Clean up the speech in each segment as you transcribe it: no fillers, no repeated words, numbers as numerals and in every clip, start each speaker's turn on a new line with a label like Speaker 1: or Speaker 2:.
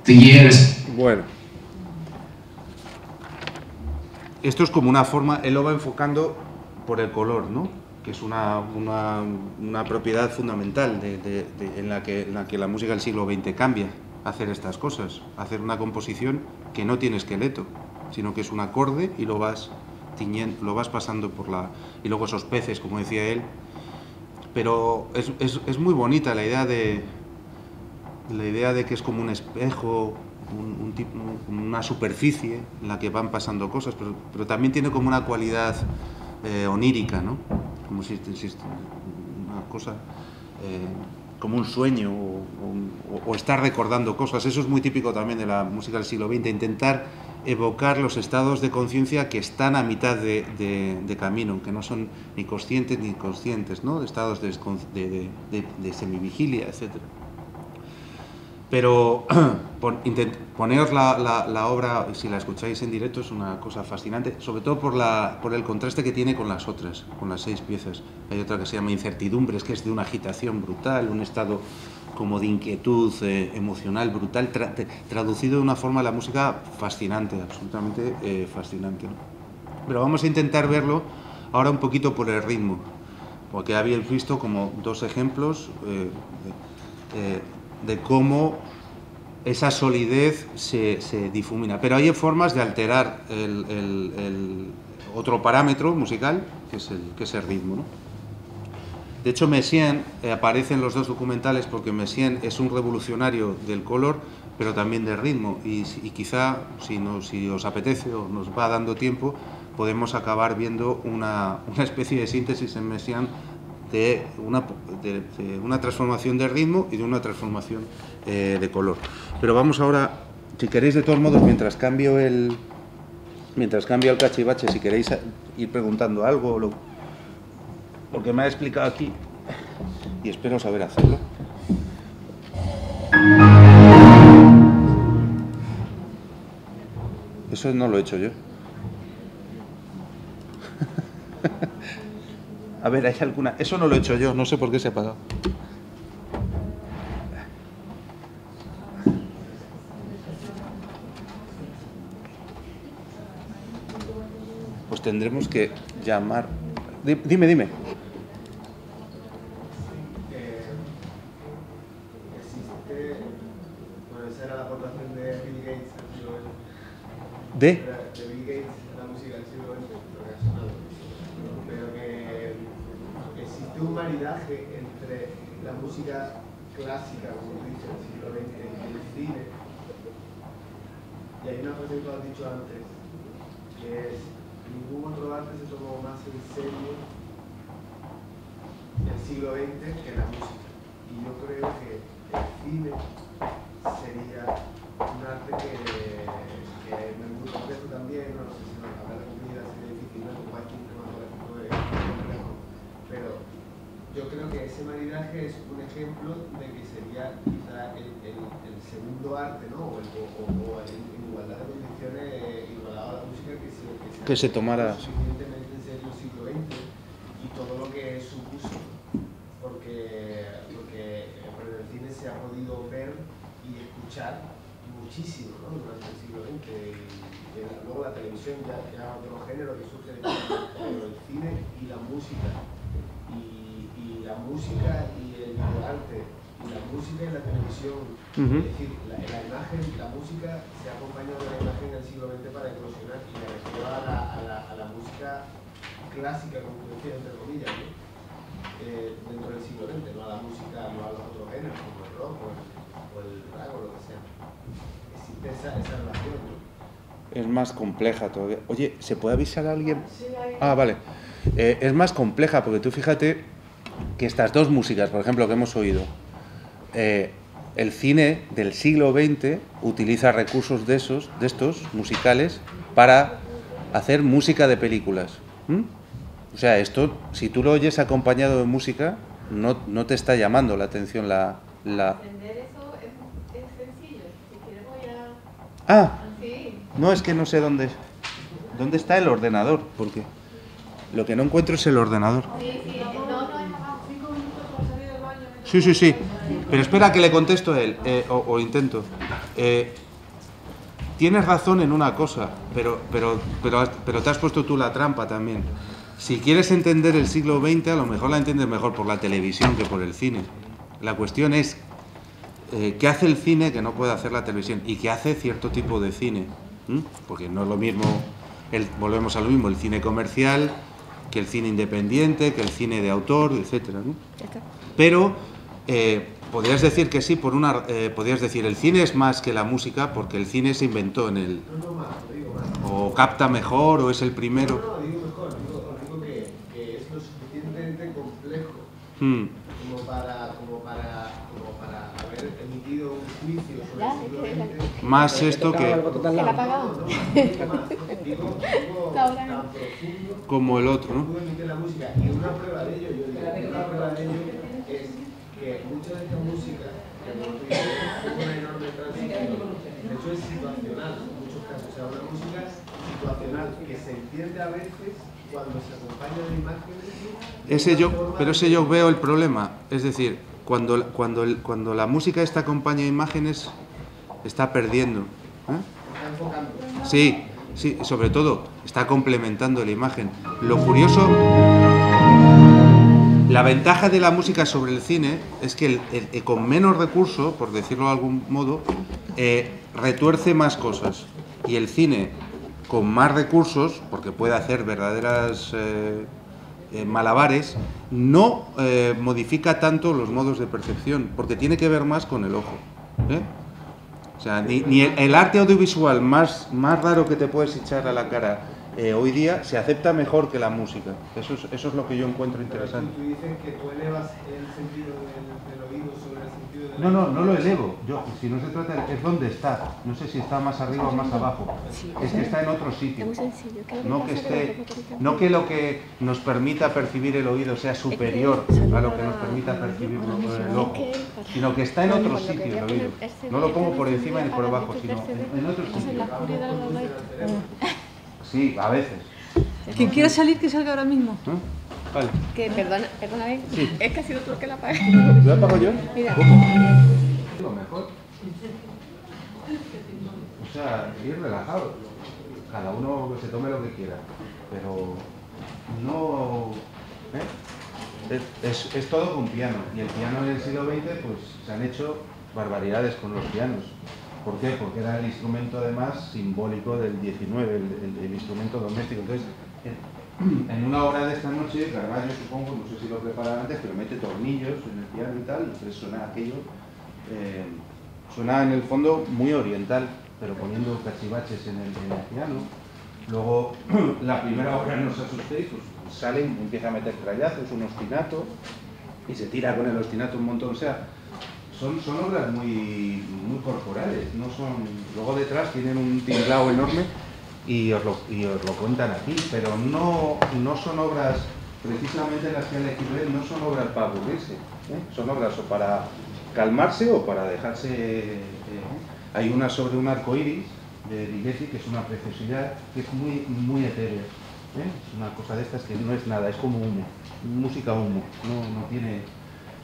Speaker 1: the years.
Speaker 2: Bueno. Esto es como una forma, él lo va enfocando por el color, ¿no? Que es una propiedad fundamental en la que la música del siglo XX cambia, hacer estas cosas, hacer una composición que no tiene esqueleto, sino que es un acorde y lo vas tiñendo, lo vas pasando por la... y luego esos peces, como decía él. Pero es muy bonita la idea de que es como un espejo, una superficie en la que van pasando cosas, pero también tiene como una cualidad onírica, ¿no? Como si una cosa, como un sueño o estar recordando cosas. Eso es muy típico también de la música del siglo XX, intentar evocar los estados de conciencia que están a mitad de camino, que no son ni conscientes ni inconscientes, ¿no? De estados de semivigilia, etcétera. Pero poneros la obra, si la escucháis en directo, es una cosa fascinante, sobre todo por el contraste que tiene con las otras, con las 6 piezas. Hay otra que se llama Incertidumbres, que es de una agitación brutal, un estado como de inquietud emocional brutal, traducido de una forma a la música fascinante, absolutamente fascinante, ¿no? Pero vamos a intentar verlo ahora un poquito por el ritmo, porque habéis visto como 2 ejemplos de cómo esa solidez se difumina. Pero hay formas de alterar el otro parámetro musical, que es el ritmo, ¿no? De hecho, Messiaen aparece en los 2 documentales porque Messiaen es un revolucionario del color, pero también del ritmo. Y quizá, si os apetece o nos va dando tiempo, podemos acabar viendo una especie de síntesis en Messiaen de una transformación de ritmo y de una transformación de color. Pero vamos ahora, si queréis, de todos modos, mientras cambio el cachivache, si queréis ir preguntando algo, lo que me ha explicado aquí, y espero saber hacerlo. Eso no lo he hecho yo. A ver, hay alguna... Eso no lo he hecho yo, no sé por qué se ha apagado. Pues tendremos que llamar... Dime.
Speaker 3: Esa era la aportación de Bill Gates al siglo XX.
Speaker 2: ¿De?
Speaker 3: De Bill Gates a la música del siglo XX, pero que existe un maridaje entre la música clásica, como dice, del siglo XX y el cine. Y hay una frase que tú has dicho antes, que es: ningún otro arte se tomó más en serio el siglo XX que la música. Y yo creo que el cine sería un arte que me gusta mucho también, no sé si hablar de comida sería difícil, ¿no? Como aquí un tema gráfico es complejo, pero yo creo que ese maridaje es un ejemplo de que sería quizá el segundo arte, ¿no? O en igualdad de condiciones igualado a la música
Speaker 2: que se tomara
Speaker 3: suficientemente en serio el siglo XX y todo lo que supuso, porque en el cine se ha podido ver y escuchar muchísimo, ¿no? Durante el siglo XX, y luego la televisión ya otro género que surge de pero el cine y la música y la música y el arte y la música y la televisión, es decir, la imagen, la música se ha acompañado de la imagen en el siglo XX para eclosionar, y me refiero a la música clásica, como decía, entre comillas, ¿no? Dentro del siglo XX, no a la música, no a los otros géneros como el rock o el rap o lo que sea. Existe esa relación, ¿no?
Speaker 2: Es más compleja todavía. Oye, ¿se puede avisar a alguien? Ah, vale. Es más compleja porque tú fíjate que estas 2 músicas, por ejemplo, que hemos oído, el cine del siglo XX utiliza recursos de estos musicales para hacer música de películas. O sea, esto, si tú lo oyes acompañado de música, no te está llamando la atención
Speaker 4: Entender eso es sencillo. Si quieres voy a...
Speaker 2: Ah,
Speaker 4: Sí.
Speaker 2: no, es que no sé dónde está el ordenador, porque lo que no encuentro es el ordenador.
Speaker 4: Sí, no,
Speaker 2: Sí, sí, sí. Pero espera que le contesto a él, o intento. Tienes razón en una cosa, pero te has puesto tú la trampa también. Si quieres entender el siglo XX, a lo mejor la entiendes mejor por la televisión que por el cine. La cuestión es, ¿qué hace el cine que no puede hacer la televisión? ¿Y qué hace cierto tipo de cine? Porque no es lo mismo, volvemos a lo mismo, el cine comercial, que el cine independiente, que el cine de autor, etcétera, ¿no? Pero podrías decir que sí, podrías decir el cine es más que la música, porque el cine se inventó en el... o capta mejor, o es el primero.
Speaker 3: No, digo mejor, digo que es lo suficientemente complejo como para haber emitido un juicio sobre el siglo XX.
Speaker 2: Más esto que...
Speaker 4: ¿Se la ha apagado?
Speaker 3: Digo tan profundo
Speaker 2: como el otro, ¿no?
Speaker 3: pudo emitir la música. Y una prueba de ello, una prueba de ello es que mucha de esta música, que es una enorme transición, de hecho es situacional en muchos casos. O sea, una música situacional que se entiende a veces cuando se acompaña de imágenes.
Speaker 2: Pero ese yo veo el problema. Es decir, cuando la música esta acompaña imágenes, está perdiendo.
Speaker 3: Está enfocando.
Speaker 2: Sí, sí, sobre todo, está complementando la imagen. Lo curioso, la ventaja de la música sobre el cine es que con menos recursos, por decirlo de algún modo, retuerce más cosas. Y el cine, con más recursos, porque puede hacer verdaderas malabares, no modifica tanto los modos de percepción, porque tiene que ver más con el ojo. O sea, ni el arte audiovisual más raro que te puedes echar a la cara hoy día se acepta mejor que la música. Eso es lo que yo encuentro interesante.
Speaker 3: Tú dices que tú elevas el sentido del oído sobre el sentido del...
Speaker 2: No lo elevo. Si no se trata, es donde está. No sé si está más arriba o más abajo. Es que está en otro sitio. No que lo que nos permita percibir el oído sea superior a lo que nos permita percibir el ojo, sino que está en otro sitio el oído. No lo pongo por encima ni por abajo, sino en otro sitio. Sí, a veces.
Speaker 1: Quien quiera salir, que salga ahora mismo.
Speaker 2: Vale.
Speaker 4: Que perdona,
Speaker 2: Sí.
Speaker 4: es que ha sido tú el que la apagas.
Speaker 2: ¿Lo apago yo?
Speaker 4: Mira.
Speaker 2: Lo mejor. O sea, ir relajado. Cada uno que se tome lo que quiera. Pero no... Es todo con piano. Y el piano en el siglo XX, pues se han hecho barbaridades con los pianos. ¿Por qué? Porque era el instrumento además simbólico del XIX, el instrumento doméstico. Entonces, en una obra de esta noche, Caravaggio, supongo, no sé si lo prepara antes, pero mete tornillos en el piano y tal, y entonces suena aquello, suena en el fondo muy oriental, pero poniendo cachivaches en el piano. Luego, la primera obra, no os asustéis, pues sale, empieza a meter trallazos, un ostinato, y se tira con el ostinato un montón. O sea, son obras muy corporales, no son... Luego detrás tienen un tinglao enorme y os lo cuentan aquí, pero no son obras, precisamente las que han elegido él, no son obras para aburrirse, son obras o para calmarse o para dejarse... Hay una sobre un arco iris de Ligeti, que es una preciosidad, que es muy etérea. Es una cosa de estas que no es nada, es como humo, música humo,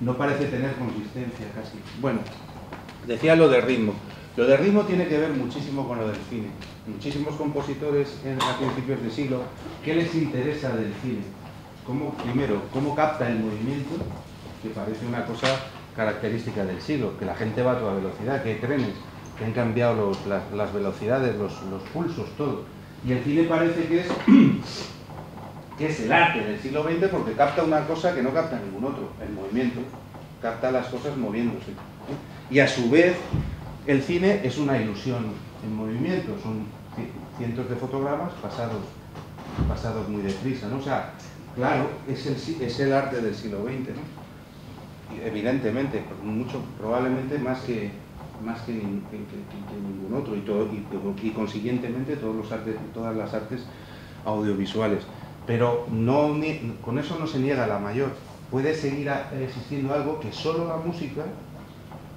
Speaker 2: no parece tener consistencia casi. Bueno, decía lo de ritmo. Lo de ritmo tiene que ver muchísimo con lo del cine. Muchísimos compositores a principios de siglo, ¿qué les interesa del cine? Primero, ¿cómo capta el movimiento? Que parece una cosa característica del siglo, que la gente va a toda velocidad, que hay trenes, que han cambiado las velocidades, los pulsos, todo. Y el cine parece que es el arte del siglo XX porque capta una cosa que no capta ningún otro, el movimiento, capta las cosas moviéndose. Y a su vez, el cine es una ilusión en movimiento, son cientos de fotogramas pasados muy deprisa, ¿no? O sea, claro, es el arte del siglo XX, ¿no? Y evidentemente, probablemente más que ningún otro, y consiguientemente todas las artes audiovisuales. Pero con eso no se niega la mayor. Puede seguir existiendo algo que solo la música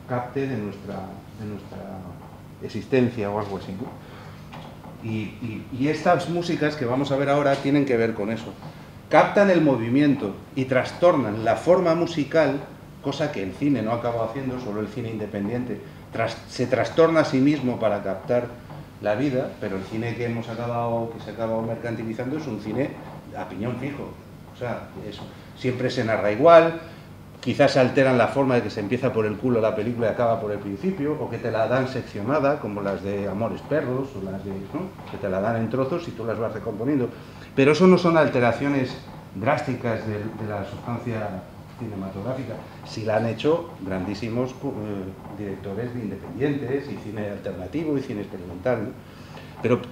Speaker 2: capte de nuestra existencia o algo así, ¿no? Y estas músicas que vamos a ver ahora tienen que ver con eso. Captan el movimiento y trastornan la forma musical cosa que el cine no acaba haciendo, solo el cine independiente se trastorna a sí mismo para captar la vida, pero el cine que se ha acabado mercantilizando es un cine a piñón fijo, o sea, siempre se narra igual, quizás se alteran la forma de que se empieza por el culo la película y acaba por el principio, o que te la dan seccionada, como las de Amores Perros, o las de, ¿no?, que te la dan en trozos y tú las vas recomponiendo. Pero eso no son alteraciones drásticas de la sustancia cinematográfica. Sí la han hecho grandísimos directores independientes, y cine alternativo, y cine experimental, ¿no?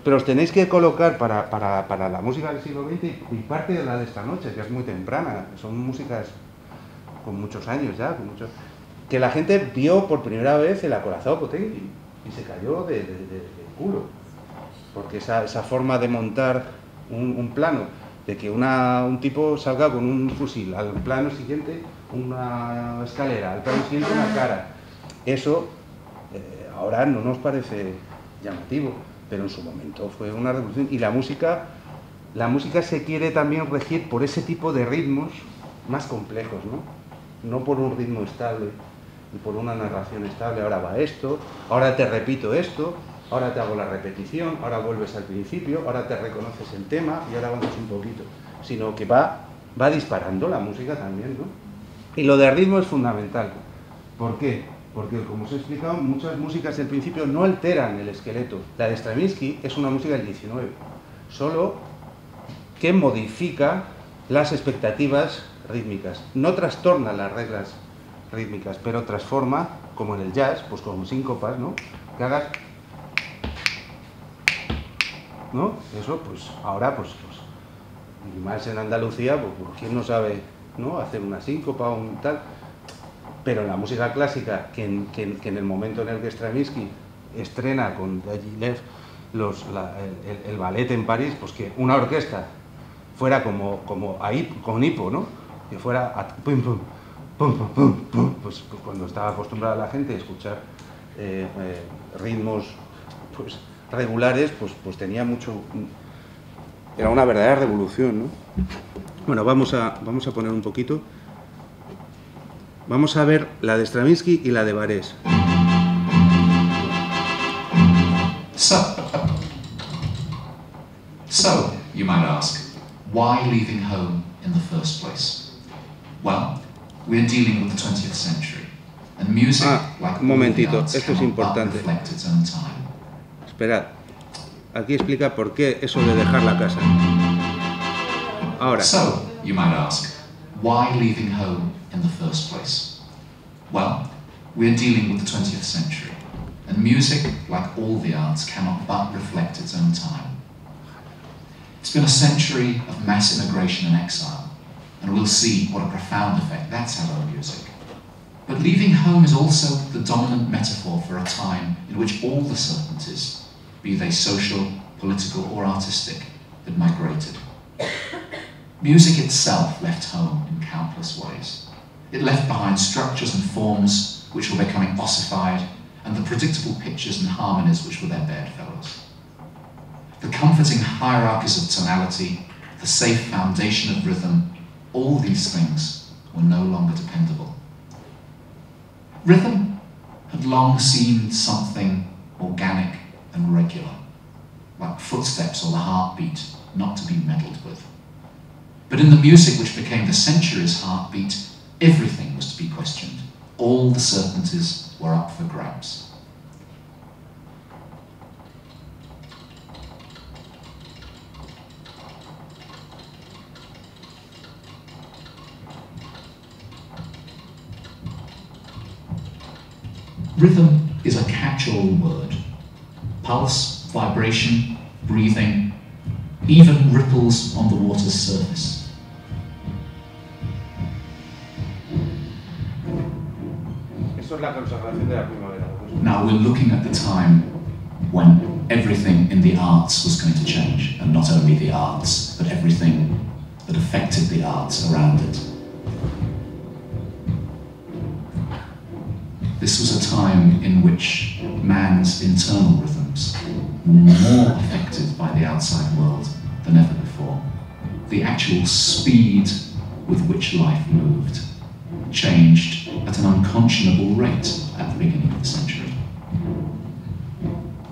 Speaker 2: Pero os tenéis que colocar para la música del siglo XX, y parte de la de esta noche, que es muy temprana, son músicas con muchos años ya, que la gente vio por primera vez el acorazado Potenkin y se cayó de culo, porque esa forma de montar un plano, de que un tipo salga con un fusil, al plano siguiente una escalera, al plano siguiente una cara, eso ahora no nos parece llamativo, pero en su momento fue una revolución. Y la música se quiere también regir por ese tipo de ritmos más complejos, no por un ritmo estable y por una narración estable. Ahora va esto, ahora te repito esto, ahora te hago la repetición, ahora vuelves al principio, ahora te reconoces el tema y ahora avanzas un poquito, sino que va disparando la música también, ¿no? Y lo de ritmo es fundamental. ¿Por qué? Porque, como os he explicado, muchas músicas del principio no alteran el esqueleto. La de Stravinsky es una música del 19, solo que modifica las expectativas rítmicas. No trastorna las reglas rítmicas, pero transforma, como en el jazz, pues con síncopas, ¿no? Que hagas, ¿no? Eso, pues ahora, pues y más en Andalucía, pues quién no sabe, ¿no?, hacer una síncopa o un tal. Pero en la música clásica, que en el momento en el que Stravinsky estrena con Diaghilev el ballet en París, pues que una orquesta fuera como ahí, con hipo, ¿no?, que fuera a pum, pum, pum, pum, pum, pum, pues cuando estaba acostumbrada la gente a escuchar ritmos pues regulares, pues tenía mucho, era una verdadera revolución, ¿no? Bueno, vamos a poner un poquito. Vamos a ver la de Stravinsky y la de Barés.
Speaker 5: So, you might ask, why leaving home in the first place? Well, we're dealing with the 20th century, and music, like
Speaker 2: un momentito,
Speaker 5: all the arts,
Speaker 2: esto es
Speaker 5: cannot but
Speaker 2: importante.
Speaker 5: reflect its own time.
Speaker 2: Esperad, aquí explica por qué eso de dejar la casa. Ahora.
Speaker 5: So, you might ask, why leaving home in the first place? Well, we're dealing with the 20th century, and music, like all the arts, cannot but reflect its own time. It's been a century of mass immigration and exile, and we'll see what a profound effect that's had on music. But leaving home is also the dominant metaphor for a time in which all the certainties, be they social, political, or artistic, had migrated. Music itself left home in countless ways. It left behind structures and forms which were becoming ossified, and the predictable pitches and harmonies which were their bedfellows. The comforting hierarchies of tonality, the safe foundation of rhythm, all these things were no longer dependable. Rhythm had long seemed something organic and regular, like footsteps or the heartbeat, not to be meddled with. But in the music which became the century's heartbeat, everything was to be questioned. All the certainties were up for grabs. Rhythm is a catch-all word. Pulse, vibration, breathing, even ripples on the water's surface.
Speaker 2: Eso es la consagración de la primavera.
Speaker 5: Now we're looking at the time when everything in the arts was going to change, and not only the arts, but everything that affected the arts around it. This was a time in which man's internal rhythms were more affected by the outside world than ever before. The actual speed with which life moved changed at an unconscionable rate at the beginning of the century.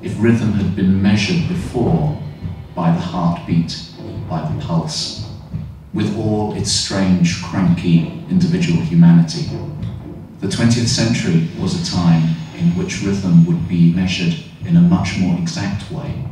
Speaker 5: If rhythm had been measured before by the heartbeat, by the pulse, with all its strange, cranky, individual humanity, the 20th century was a time in which rhythm would be measured in a much more exact way.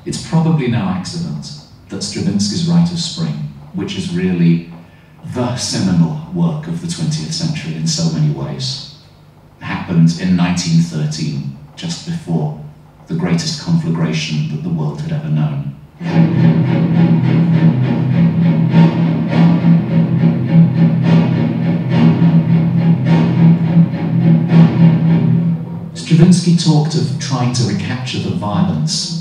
Speaker 5: It's probably no accident that Stravinsky's Rite of Spring, which is really the seminal work of the 20th century in so many ways, happened in 1913, just before the greatest conflagration that the world had ever known. Stravinsky talked of trying to recapture the violence,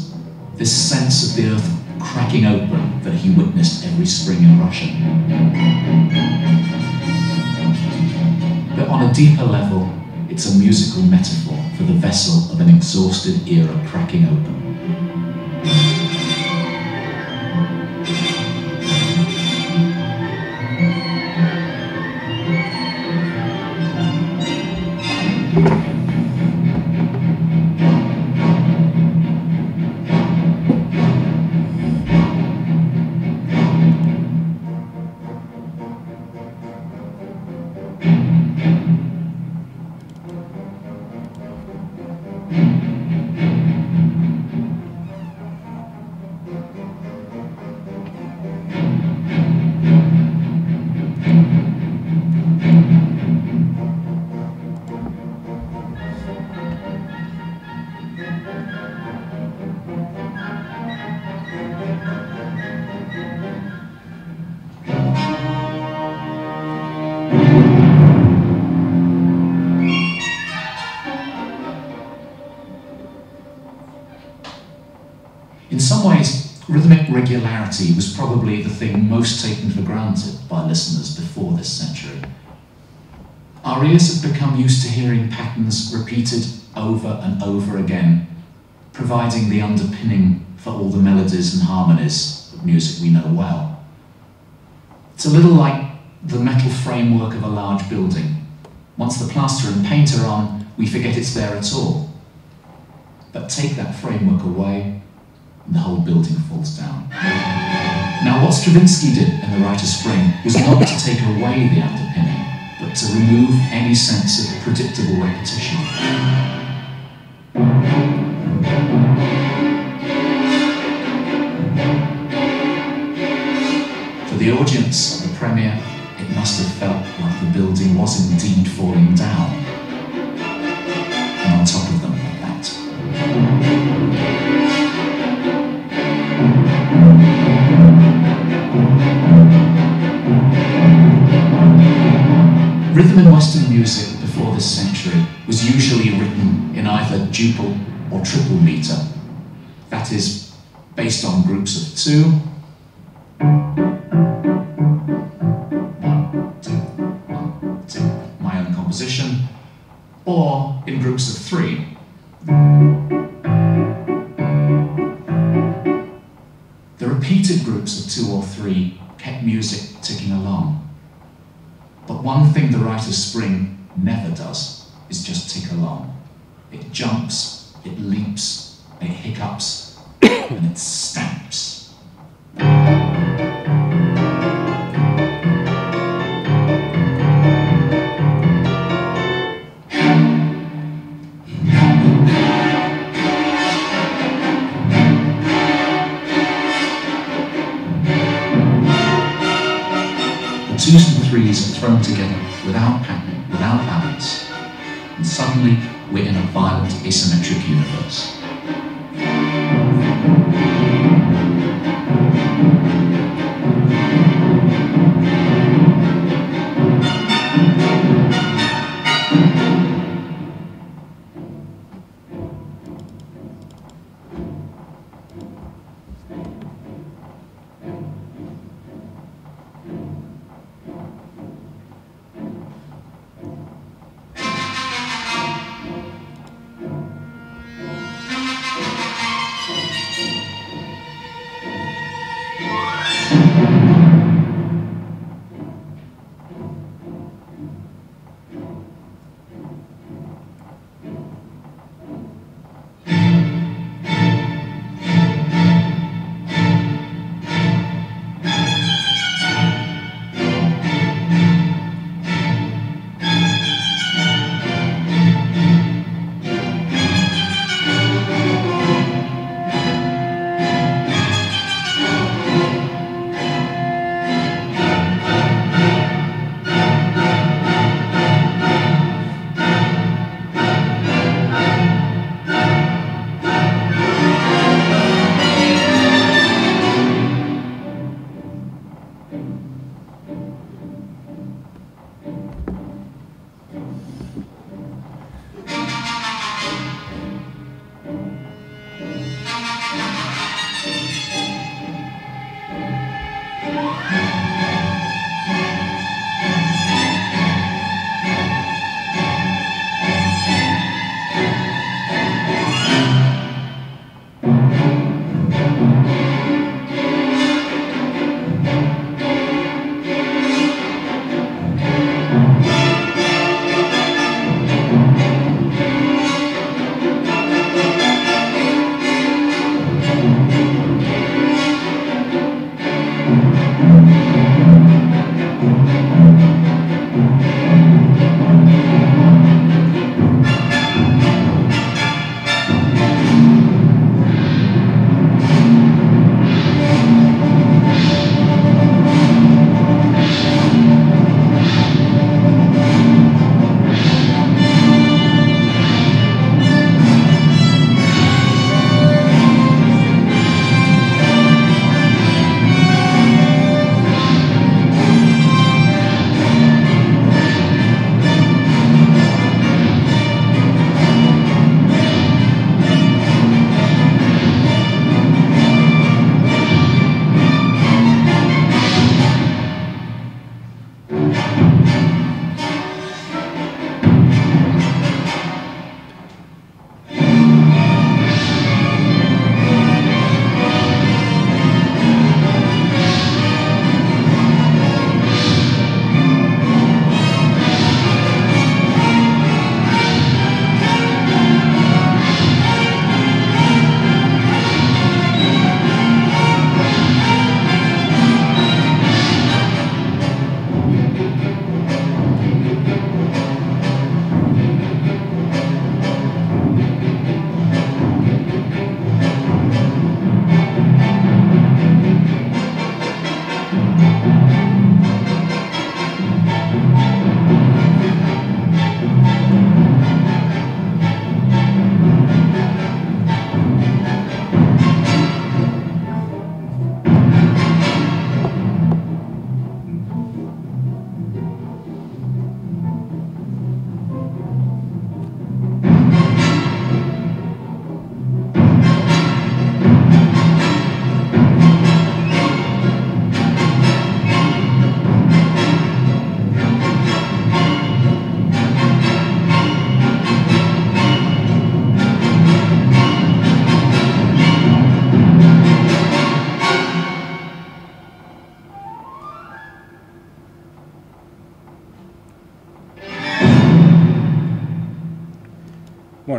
Speaker 5: this sense of the earth cracking open that he witnessed every spring in Russia. But on a deeper level, it's a musical metaphor for the vessel of an exhausted era cracking open. In some ways, rhythmic regularity was probably the thing most taken for granted by listeners before this century. Our ears have become used to hearing patterns repeated over and over again, providing the underpinning for all the melodies and harmonies of music we know well. It's a little like the metal framework of a large building. Once the plaster and paint are on, we forget it's there at all. But take that framework away, and the whole building falls down. Now, what Stravinsky did in The Rite of Spring was not to take away the underpinning, but to remove any sense of predictable repetition. For the audience at the premiere, it must have felt like the building was indeed falling down. And on top of them, that. Rhythm in Western music before this century was usually written in either duple or triple meter. That is, based on groups of two, 1, 2, 1, 2, my own composition, or in groups of three. The repeated groups of 2 or 3 kept music ticking along. But one thing The Rite of Spring never does is just tick along. It jumps, it leaps, it hiccups, and it stamps. The 2s and 3s are thrown together without pattern, without balance, and suddenly we're in a violent asymmetric universe.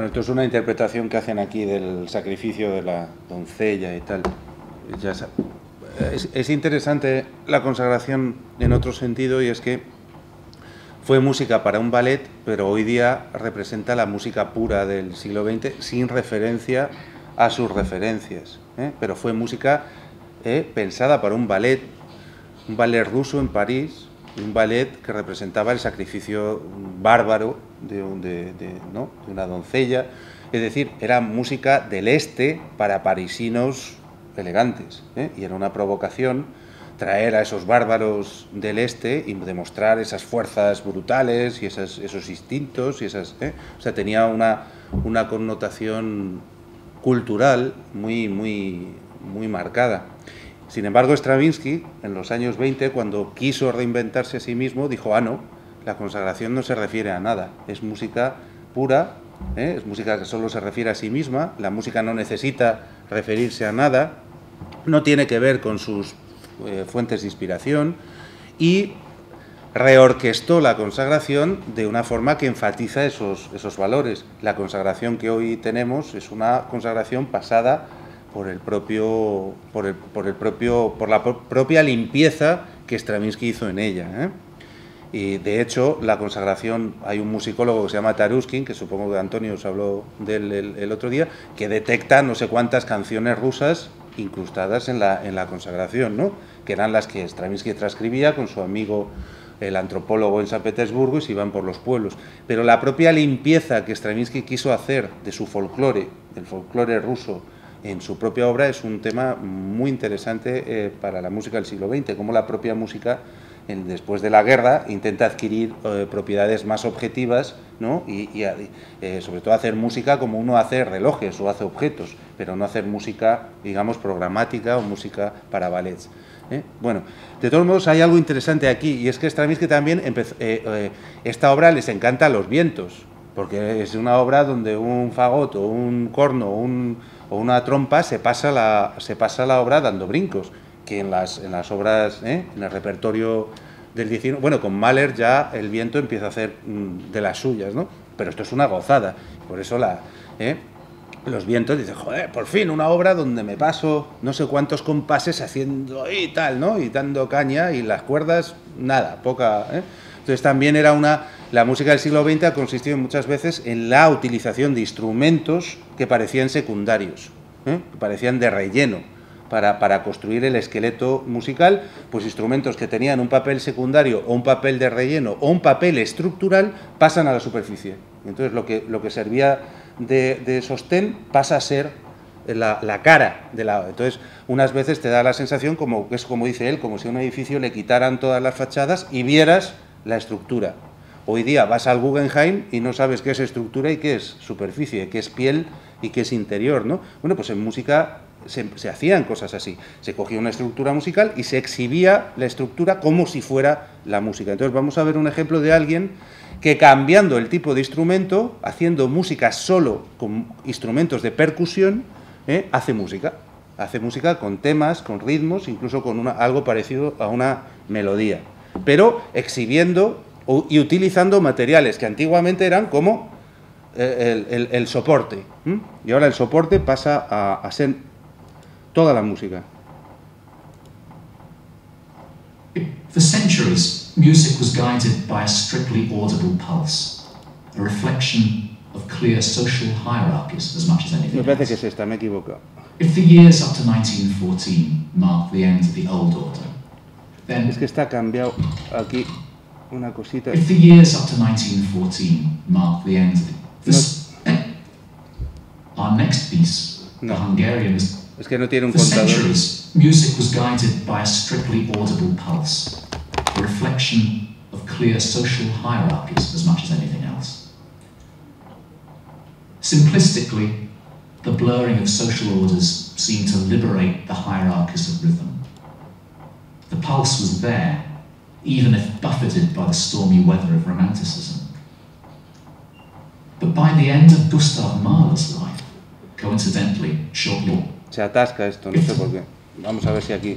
Speaker 2: esto es una interpretación que hacen aquí del sacrificio de la doncella y tal. Es interesante la consagración en otro sentido, y es que fue música para un ballet, pero hoy día representa la música pura del siglo XX sin referencia a sus referencias, pero fue música pensada para un ballet ruso en París, un ballet que representaba el sacrificio bárbaro de una doncella. Es decir, era música del este para parisinos elegantes, y era una provocación traer a esos bárbaros del este y demostrar esas fuerzas brutales y esos instintos, y o sea, tenía una connotación cultural muy marcada. Sin embargo, Stravinsky, en los años 20, cuando quiso reinventarse a sí mismo, dijo, no, la consagración no se refiere a nada, es música pura, es música que solo se refiere a sí misma, la música no necesita referirse a nada, no tiene que ver con sus fuentes de inspiración, y reorquestó la consagración de una forma que enfatiza esos valores. La consagración que hoy tenemos es una consagración pasada por la propia limpieza que Stravinsky hizo en ella, Y de hecho, la consagración, hay un musicólogo que se llama Taruskin, que supongo que Antonio os habló de él el otro día, que detecta no sé cuántas canciones rusas incrustadas en la consagración, ¿no? Que eran las que Stravinsky transcribía con su amigo el antropólogo en San Petersburgo, y se iban por los pueblos. Pero la propia limpieza que Stravinsky quiso hacer de su folclore, del folclore ruso, en su propia obra, es un tema muy interesante para la música del siglo XX, como la propia música, después de la guerra, intenta adquirir propiedades más objetivas, ¿no? y sobre todo hacer música como uno hace relojes o hace objetos, pero no hacer música, digamos, programática o música para ballets. Bueno, de todos modos hay algo interesante aquí, y es que Stravinsky también esta obra les encanta a los vientos, porque es una obra donde un fagot o un corno o una trompa se pasa la obra dando brincos, que en las obras, en el repertorio del 19, bueno, con Mahler ya el viento empieza a hacer de las suyas, ¿no? Pero esto es una gozada, por eso los vientos dicen, joder, por fin una obra donde me paso no sé cuántos compases haciendo y tal, ¿no? Y dando caña, y las cuerdas, nada, poca, Entonces también la música del siglo XX ha consistido muchas veces en la utilización de instrumentos que parecían secundarios, que parecían de relleno, para construir el esqueleto musical, pues instrumentos que tenían un papel secundario o un papel de relleno o un papel estructural pasan a la superficie. Entonces lo que servía de sostén pasa a ser la cara de la... Entonces unas veces te da la sensación, como dice él, como si a un edificio le quitaran todas las fachadas y vieras la estructura. Hoy día vas al Guggenheim y no sabes qué es estructura y qué es superficie, qué es piel y qué es interior, ¿no? Bueno, pues en música se hacían cosas así. Se cogía una estructura musical y se exhibía la estructura como si fuera la música. Entonces vamos a ver un ejemplo de alguien que, cambiando el tipo de instrumento, haciendo música solo con instrumentos de percusión, hace música. Hace música con temas, con ritmos, incluso con algo parecido a una melodía, pero exhibiendo y utilizando materiales que antiguamente eran como el soporte, y ahora el soporte pasa a ser toda la música.
Speaker 5: For centuries, music was guided by a strictly audible pulse, a reflection of clear social hierarchies as much as anything
Speaker 2: Me parece que
Speaker 5: else.
Speaker 2: es esta, me he equivocado.
Speaker 5: If the years up to 1914 marked the end of the old order, then...
Speaker 2: Es que está cambiado aquí una cosita.
Speaker 5: If the years up to 1914 marked the end of our next piece,
Speaker 2: No.
Speaker 5: the Hungarian, is...
Speaker 2: Es que no tiene un
Speaker 5: For
Speaker 2: contador.
Speaker 5: centuries, music was guided by a strictly audible pulse, a reflection of clear social hierarchies as much as anything else. Simplistically, the blurring of social orders seemed to liberate the hierarchies of rhythm. The pulse was there, even if buffeted by the stormy weather of Romanticism. But by the end of Gustav Mahler's life, coincidentally, shortly...
Speaker 2: Se atasca esto, no sé por qué. Vamos a ver si aquí...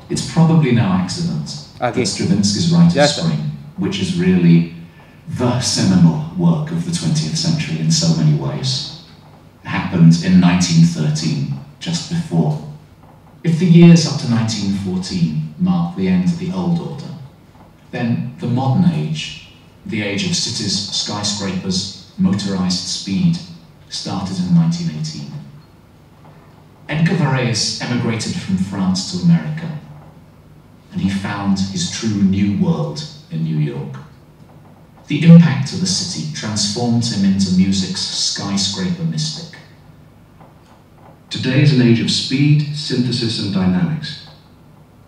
Speaker 5: It's probably no accident that Stravinsky's Rite of Spring, which is really the seminal work of the 20th century in so many ways, happened in 1913, just before. If the years up to 1914 mark the end of the old order, then the modern age, the age of cities, skyscrapers, motorized speed, started in 1918. Edgar Varèse emigrated from France to America, and he found his true new world in New York. The impact of the city transformed him into music's skyscraper mystic.
Speaker 6: Today is an age of speed, synthesis, and dynamics.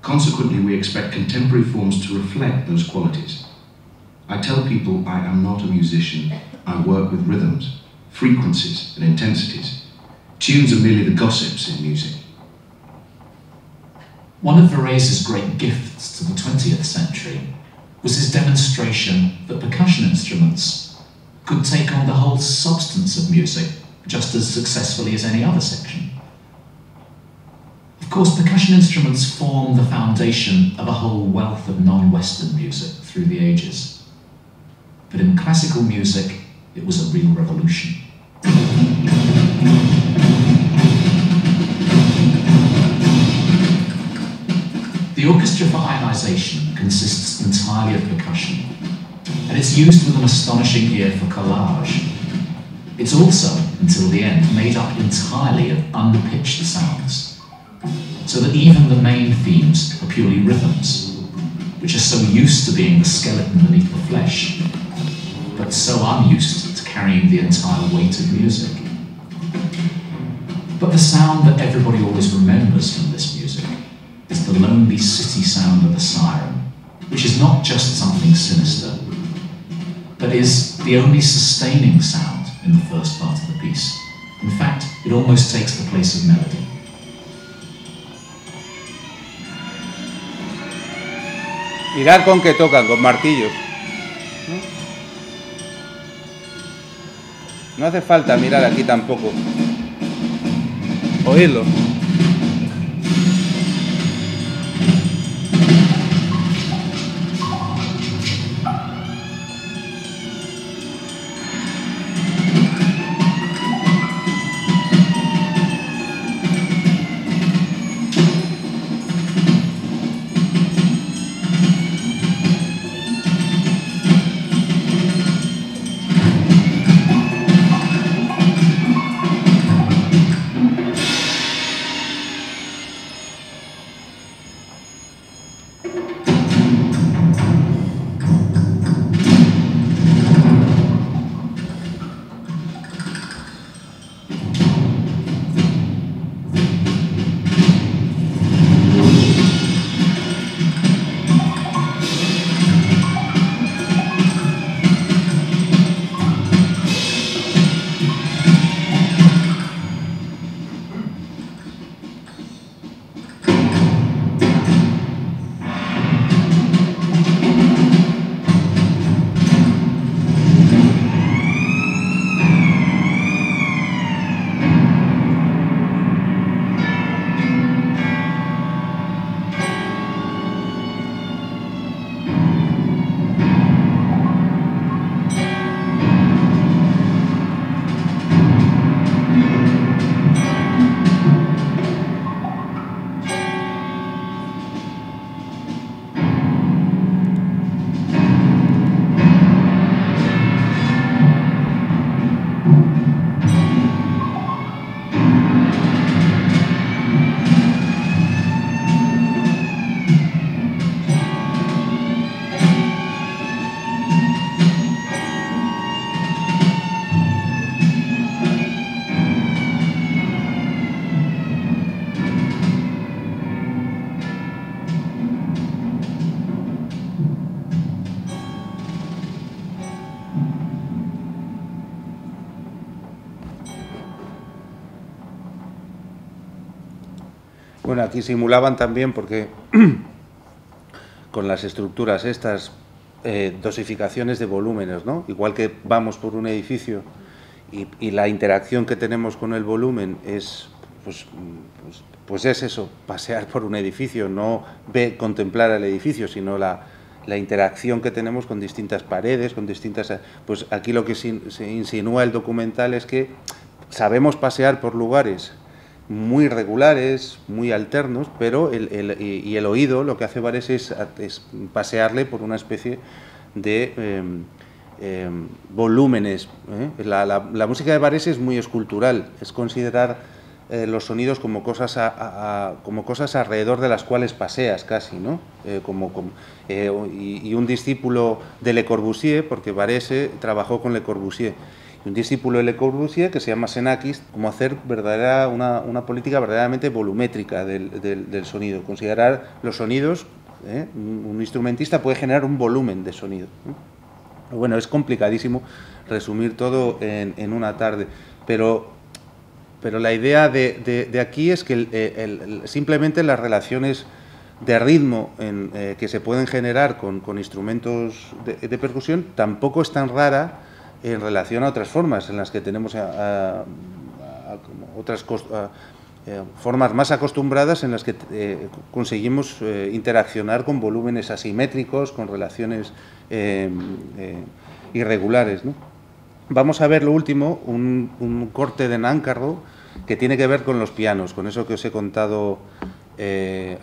Speaker 6: Consequently, we expect contemporary forms to reflect those qualities. I tell people I am not a musician. I work with rhythms, frequencies, and intensities. Tunes are merely the gossips in music.
Speaker 5: One of Varèse's great gifts to the 20th century was his demonstration that percussion instruments could take on the whole substance of music just as successfully as any other section. Of course, percussion instruments form the foundation of a whole wealth of non-Western music through the ages. But in classical music, it was a real revolution. The Orchestra for Ionization consists entirely of percussion, and it's used with an astonishing ear for collage. It's also, until the end, made up entirely of unpitched sounds, so that even the main themes are purely rhythms, which are so used to being the skeleton beneath the flesh, but so unused to carrying the entire weight of music. But the sound that everybody always remembers from this music is the lonely city sound of the siren, which is not just something sinister, but is the only sustaining sound in the first part of the piece. In fact, it almost takes the place of melody.
Speaker 2: Mirad con qué tocan, con martillos. No hace falta mirar aquí tampoco. Oírlo. Bueno, aquí simulaban también porque con las estructuras estas, dosificaciones de volúmenes, ¿no? Igual que vamos por un edificio y la interacción que tenemos con el volumen es pues pues es eso, pasear por un edificio, no contemplar el edificio, sino la interacción que tenemos con distintas paredes, con distintas... Pues aquí lo que se insinúa el documental es que sabemos pasear por lugares muy regulares, muy alternos, pero el oído lo que hace Varese es pasearle por una especie de volúmenes. La música de Varese es muy escultural, es considerar los sonidos como cosas alrededor de las cuales paseas casi, ¿no? Y un discípulo de Le Corbusier, porque Varese trabajó con Le Corbusier, y un discípulo de Le Corbusier que se llama Xenakis, como hacer una política verdaderamente volumétrica del sonido, considerar los sonidos, un instrumentista puede generar un volumen de sonido. Bueno, es complicadísimo resumir todo en una tarde, pero la idea de aquí es que simplemente las relaciones de ritmo que se pueden generar con instrumentos de percusión tampoco es tan rara en relación a otras formas en las que tenemos formas más acostumbradas en las que conseguimos interaccionar con volúmenes asimétricos, con relaciones irregulares, ¿no? Vamos a ver lo último, un corte de Nancarrow que tiene que ver con los pianos, con eso que os he contado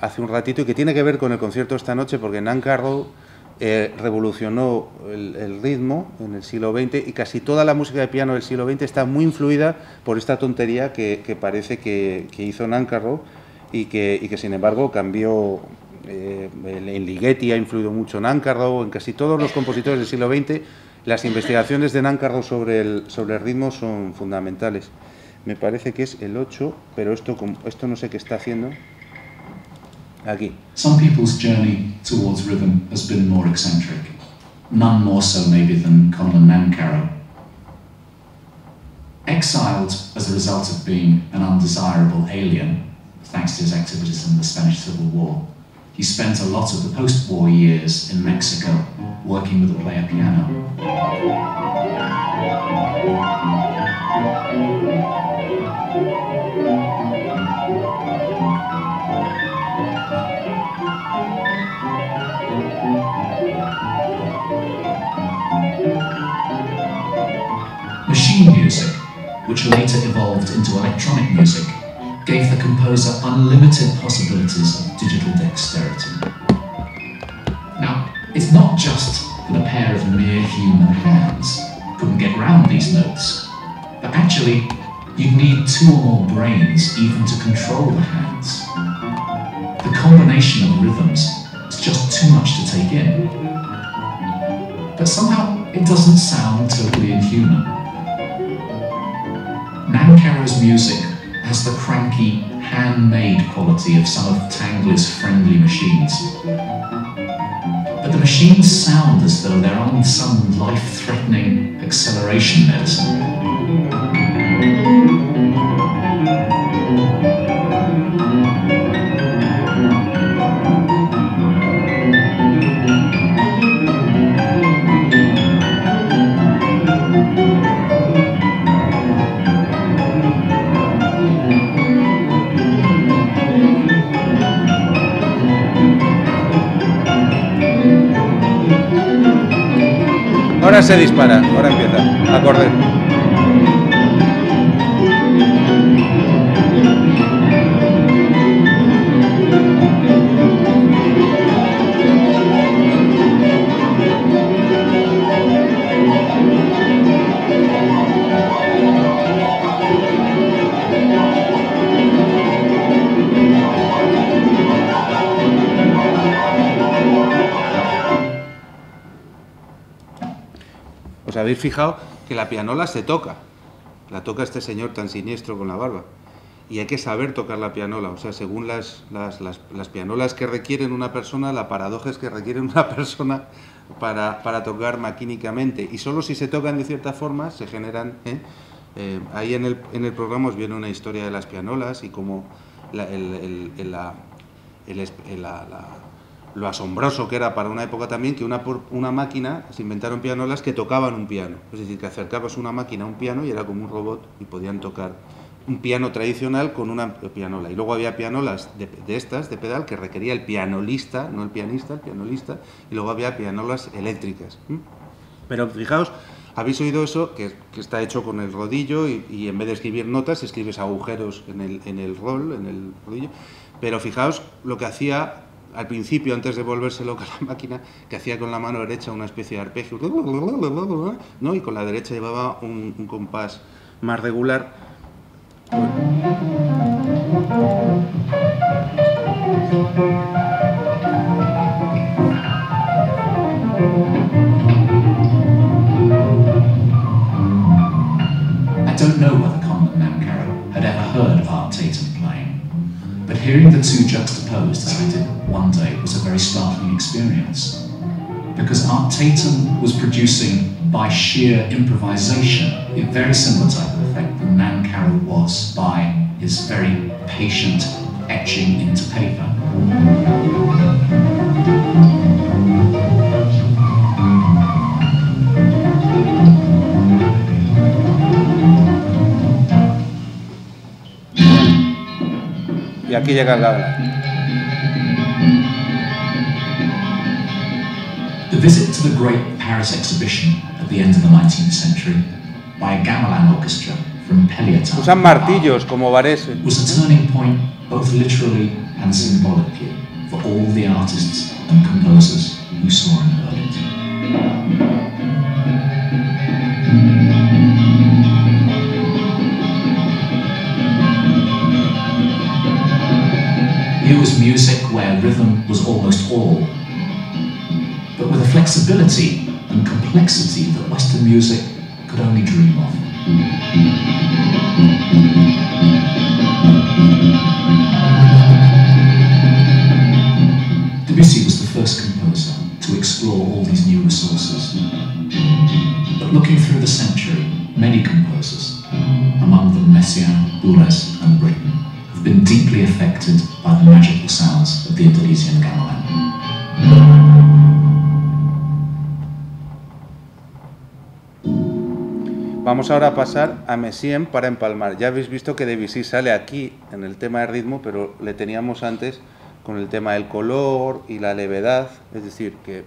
Speaker 2: hace un ratito y que tiene que ver con el concierto esta noche, porque Nancarrow revolucionó el ritmo en el siglo XX y casi toda la música de piano del siglo XX está muy influida por esta tontería que parece que hizo Nancarrow y que sin embargo cambió. En Ligeti ha influido mucho Nancarrow, en casi todos los compositores del siglo XX. Las investigaciones de Nancarrow sobre el ritmo son fundamentales. Me parece que es el 8, pero esto no sé qué está haciendo. Aquí.
Speaker 5: Some people's journey towards rhythm has been more eccentric. None more so maybe than Conlon Nancarrow. Exiled as a result of being an undesirable alien, thanks to his activities in the Spanish Civil War, he spent a lot of the post-war years in Mexico working with a player piano. Machine music, which later evolved into electronic music, gave the composer unlimited possibilities of digital dexterity. Now, it's not just that a pair of mere human hands couldn't get round these notes, but actually, you'd need 2 or more brains even to control the hands. The combination of rhythms is just too much to take in. But somehow, it doesn't sound totally inhuman. Nancarrow's music has the cranky, handmade quality of some of Tangler's friendly machines. But the machines sound as though they're on some life-threatening acceleration medicine.
Speaker 2: Ahora se dispara, ahora empieza, acorde. ¿Os habéis fijado que la pianola se toca? La toca este señor tan siniestro con la barba. Y hay que saber tocar la pianola. O sea, según las pianolas que requieren una persona, la paradoja es que requieren una persona para tocar maquínicamente. Y solo si se tocan de cierta forma se generan... ahí en el programa os viene una historia de las pianolas y cómo lo asombroso que era para una época también que una máquina, se inventaron pianolas que tocaban un piano, es decir, que acercabas una máquina a un piano y era como un robot y podían tocar un piano tradicional con una pianola. Y luego había pianolas de estas, de pedal, que requería el pianolista, no el pianista, el pianolista, y luego había pianolas eléctricas. Pero fijaos, habéis oído eso, que está hecho con el rodillo y en vez de escribir notas, escribes agujeros en el rodillo. Pero fijaos lo que hacía al principio, antes de volverse loca la máquina, que hacía con la mano derecha una especie de arpegio, ¿no? Y con la derecha llevaba un compás más regular.
Speaker 5: I don't know whether Conlon Nancarrow had ever heard of Art Tatum playing, but hearing the two juxtaposed as I did one day was a very startling experience, because Art Tatum was producing, by sheer improvisation, a very similar type of effect than Nancarrow was by his very patient etching into paper.
Speaker 2: Y aquí llega la hora.
Speaker 5: The visit to the Great Paris Exhibition at the end of the 19th century by a gamelan orchestra from Pelliatan
Speaker 2: Usan martillos como Varese.
Speaker 5: was a turning point both literally and symbolically for all the artists and composers who saw and heard it. Here was music where rhythm was almost all, but with a flexibility and complexity that Western music could only dream of. Debussy was the first composer to explore all these new resources. But looking through the century, many composers, among them Messiaen, Boulez and Britten, have been deeply affected by the magical sounds of the Indonesian gamelan.
Speaker 2: Vamos ahora a pasar a Messiaen para empalmar. Ya habéis visto que Debussy sale aquí en el tema de ritmo, pero le teníamos antes con el tema del color y la levedad, es decir, que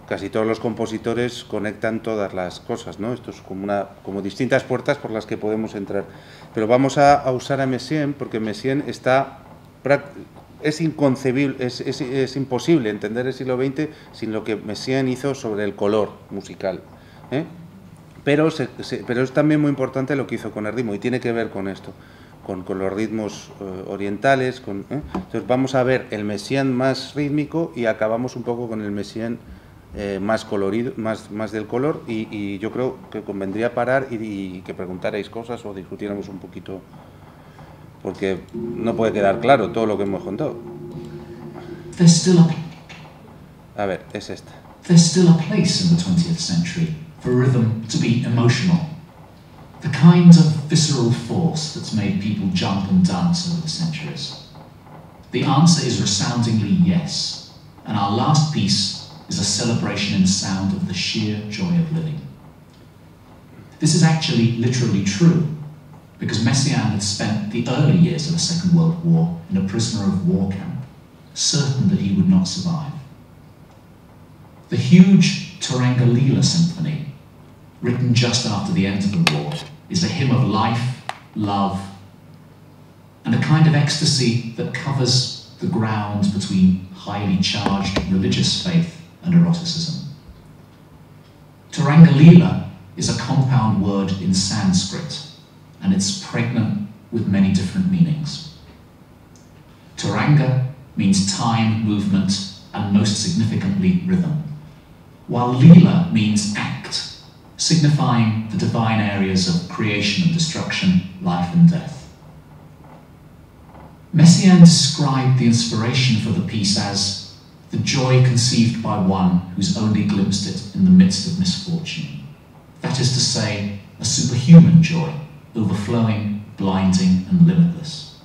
Speaker 2: casi todos los compositores conectan todas las cosas, ¿no? Esto es como distintas puertas por las que podemos entrar. Pero vamos a usar a Messiaen porque Messiaen es inconcebible, es imposible entender el siglo XX sin lo que Messiaen hizo sobre el color musical, ¿eh? Pero es también muy importante lo que hizo con el ritmo y tiene que ver con esto, con los ritmos orientales. Entonces vamos a ver el Messiaen más rítmico y acabamos un poco con el Messiaen más colorido, más del color y yo creo que convendría parar y que preguntarais cosas o discutiéramos un poquito, porque no puede quedar claro todo lo que hemos contado. A ver, es esta.
Speaker 5: There's still a place in the 20th century for rhythm to be emotional. The kind of visceral force that's made people jump and dance over the centuries. The answer is resoundingly yes, and our last piece is a celebration in sound of the sheer joy of living. This is actually literally true, because Messiaen had spent the early years of the Second World War in a prisoner of war camp, certain that he would not survive. The huge Turangalila Symphony, written just after the end of the war, is a hymn of life, love, and a kind of ecstasy that covers the ground between highly charged religious faith and eroticism. Turangalila is a compound word in Sanskrit, and it's pregnant with many different meanings. Turanga means time, movement, and most significantly, rhythm, while Lila means act, signifying the divine areas of creation and destruction, life and death. Messiaen described the inspiration for the piece as the joy conceived by one who's only glimpsed it in the midst of misfortune. That is to say, a superhuman joy, overflowing, blinding and limitless.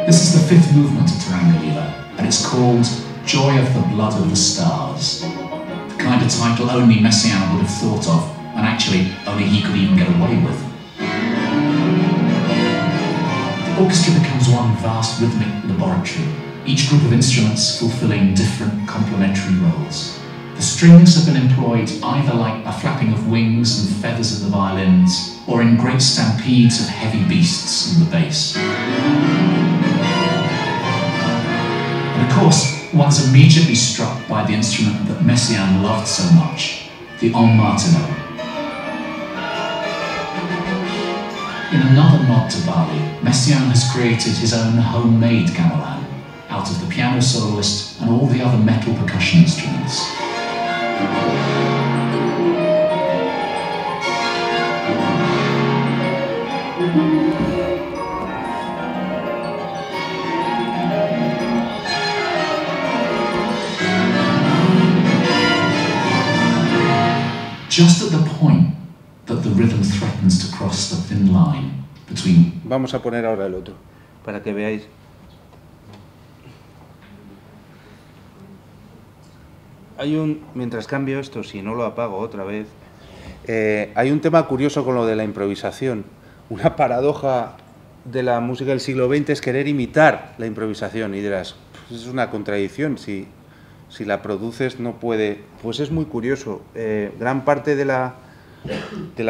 Speaker 5: This is the fifth movement of Turangalila, and it's called Joy of the Blood of the Stars, the kind of title only Messiaen would have thought of, and actually only he could even get away with. The orchestra becomes one vast rhythmic laboratory, each group of instruments fulfilling different complementary roles. The strings have been employed either like a flapping of wings and feathers of the violins, or in great stampedes of heavy beasts in the bass. And of course, one's immediately struck by the instrument that Messiaen loved so much, the en martenot. In another nod to Bali, Messiaen has created his own homemade gamelan out of the piano soloist and all the other metal percussion instruments. Just at the point that the rhythm threatens to cross the thin line between...
Speaker 2: Vamos a poner ahora el otro, para que veáis. Mientras cambio esto, si no lo apago otra vez, hay un tema curioso con lo de la improvisación. Una paradoja de la música del siglo XX es querer imitar la improvisación, y dirás, pues es una contradicción, si la produces no puede... Pues es muy curioso. Gran parte de la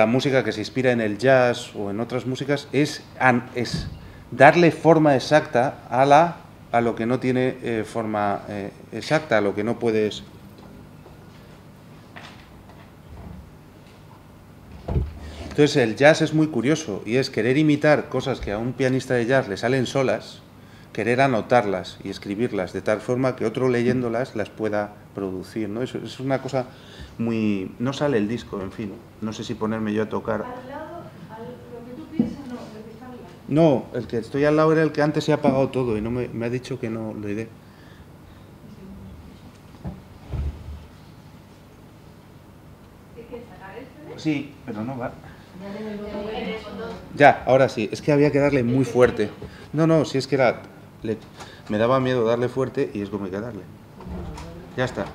Speaker 2: música que se inspira en el jazz o en otras músicas es darle forma exacta a lo que no tiene forma exacta, a lo que no puedes... Entonces el jazz es muy curioso y es querer imitar cosas que a un pianista de jazz le salen solas, querer anotarlas y escribirlas de tal forma que otro leyéndolas las pueda producir, ¿no? Eso es una cosa muy... No sale el disco, en fin, no sé si ponerme yo a tocar.
Speaker 4: Al lado, lo que tú piensas, no, lo que está al lado.
Speaker 2: No, el que estoy al lado era el que antes se ha apagado todo y no me ha dicho que no lo iré.
Speaker 4: ¿Qué quieres sacar este?
Speaker 2: Sí, pero no va.
Speaker 4: El botón.
Speaker 2: Ya, ahora sí, es que había que darle muy fuerte. No, si es que era... me daba miedo darle fuerte y es como hay que darle. Ya está.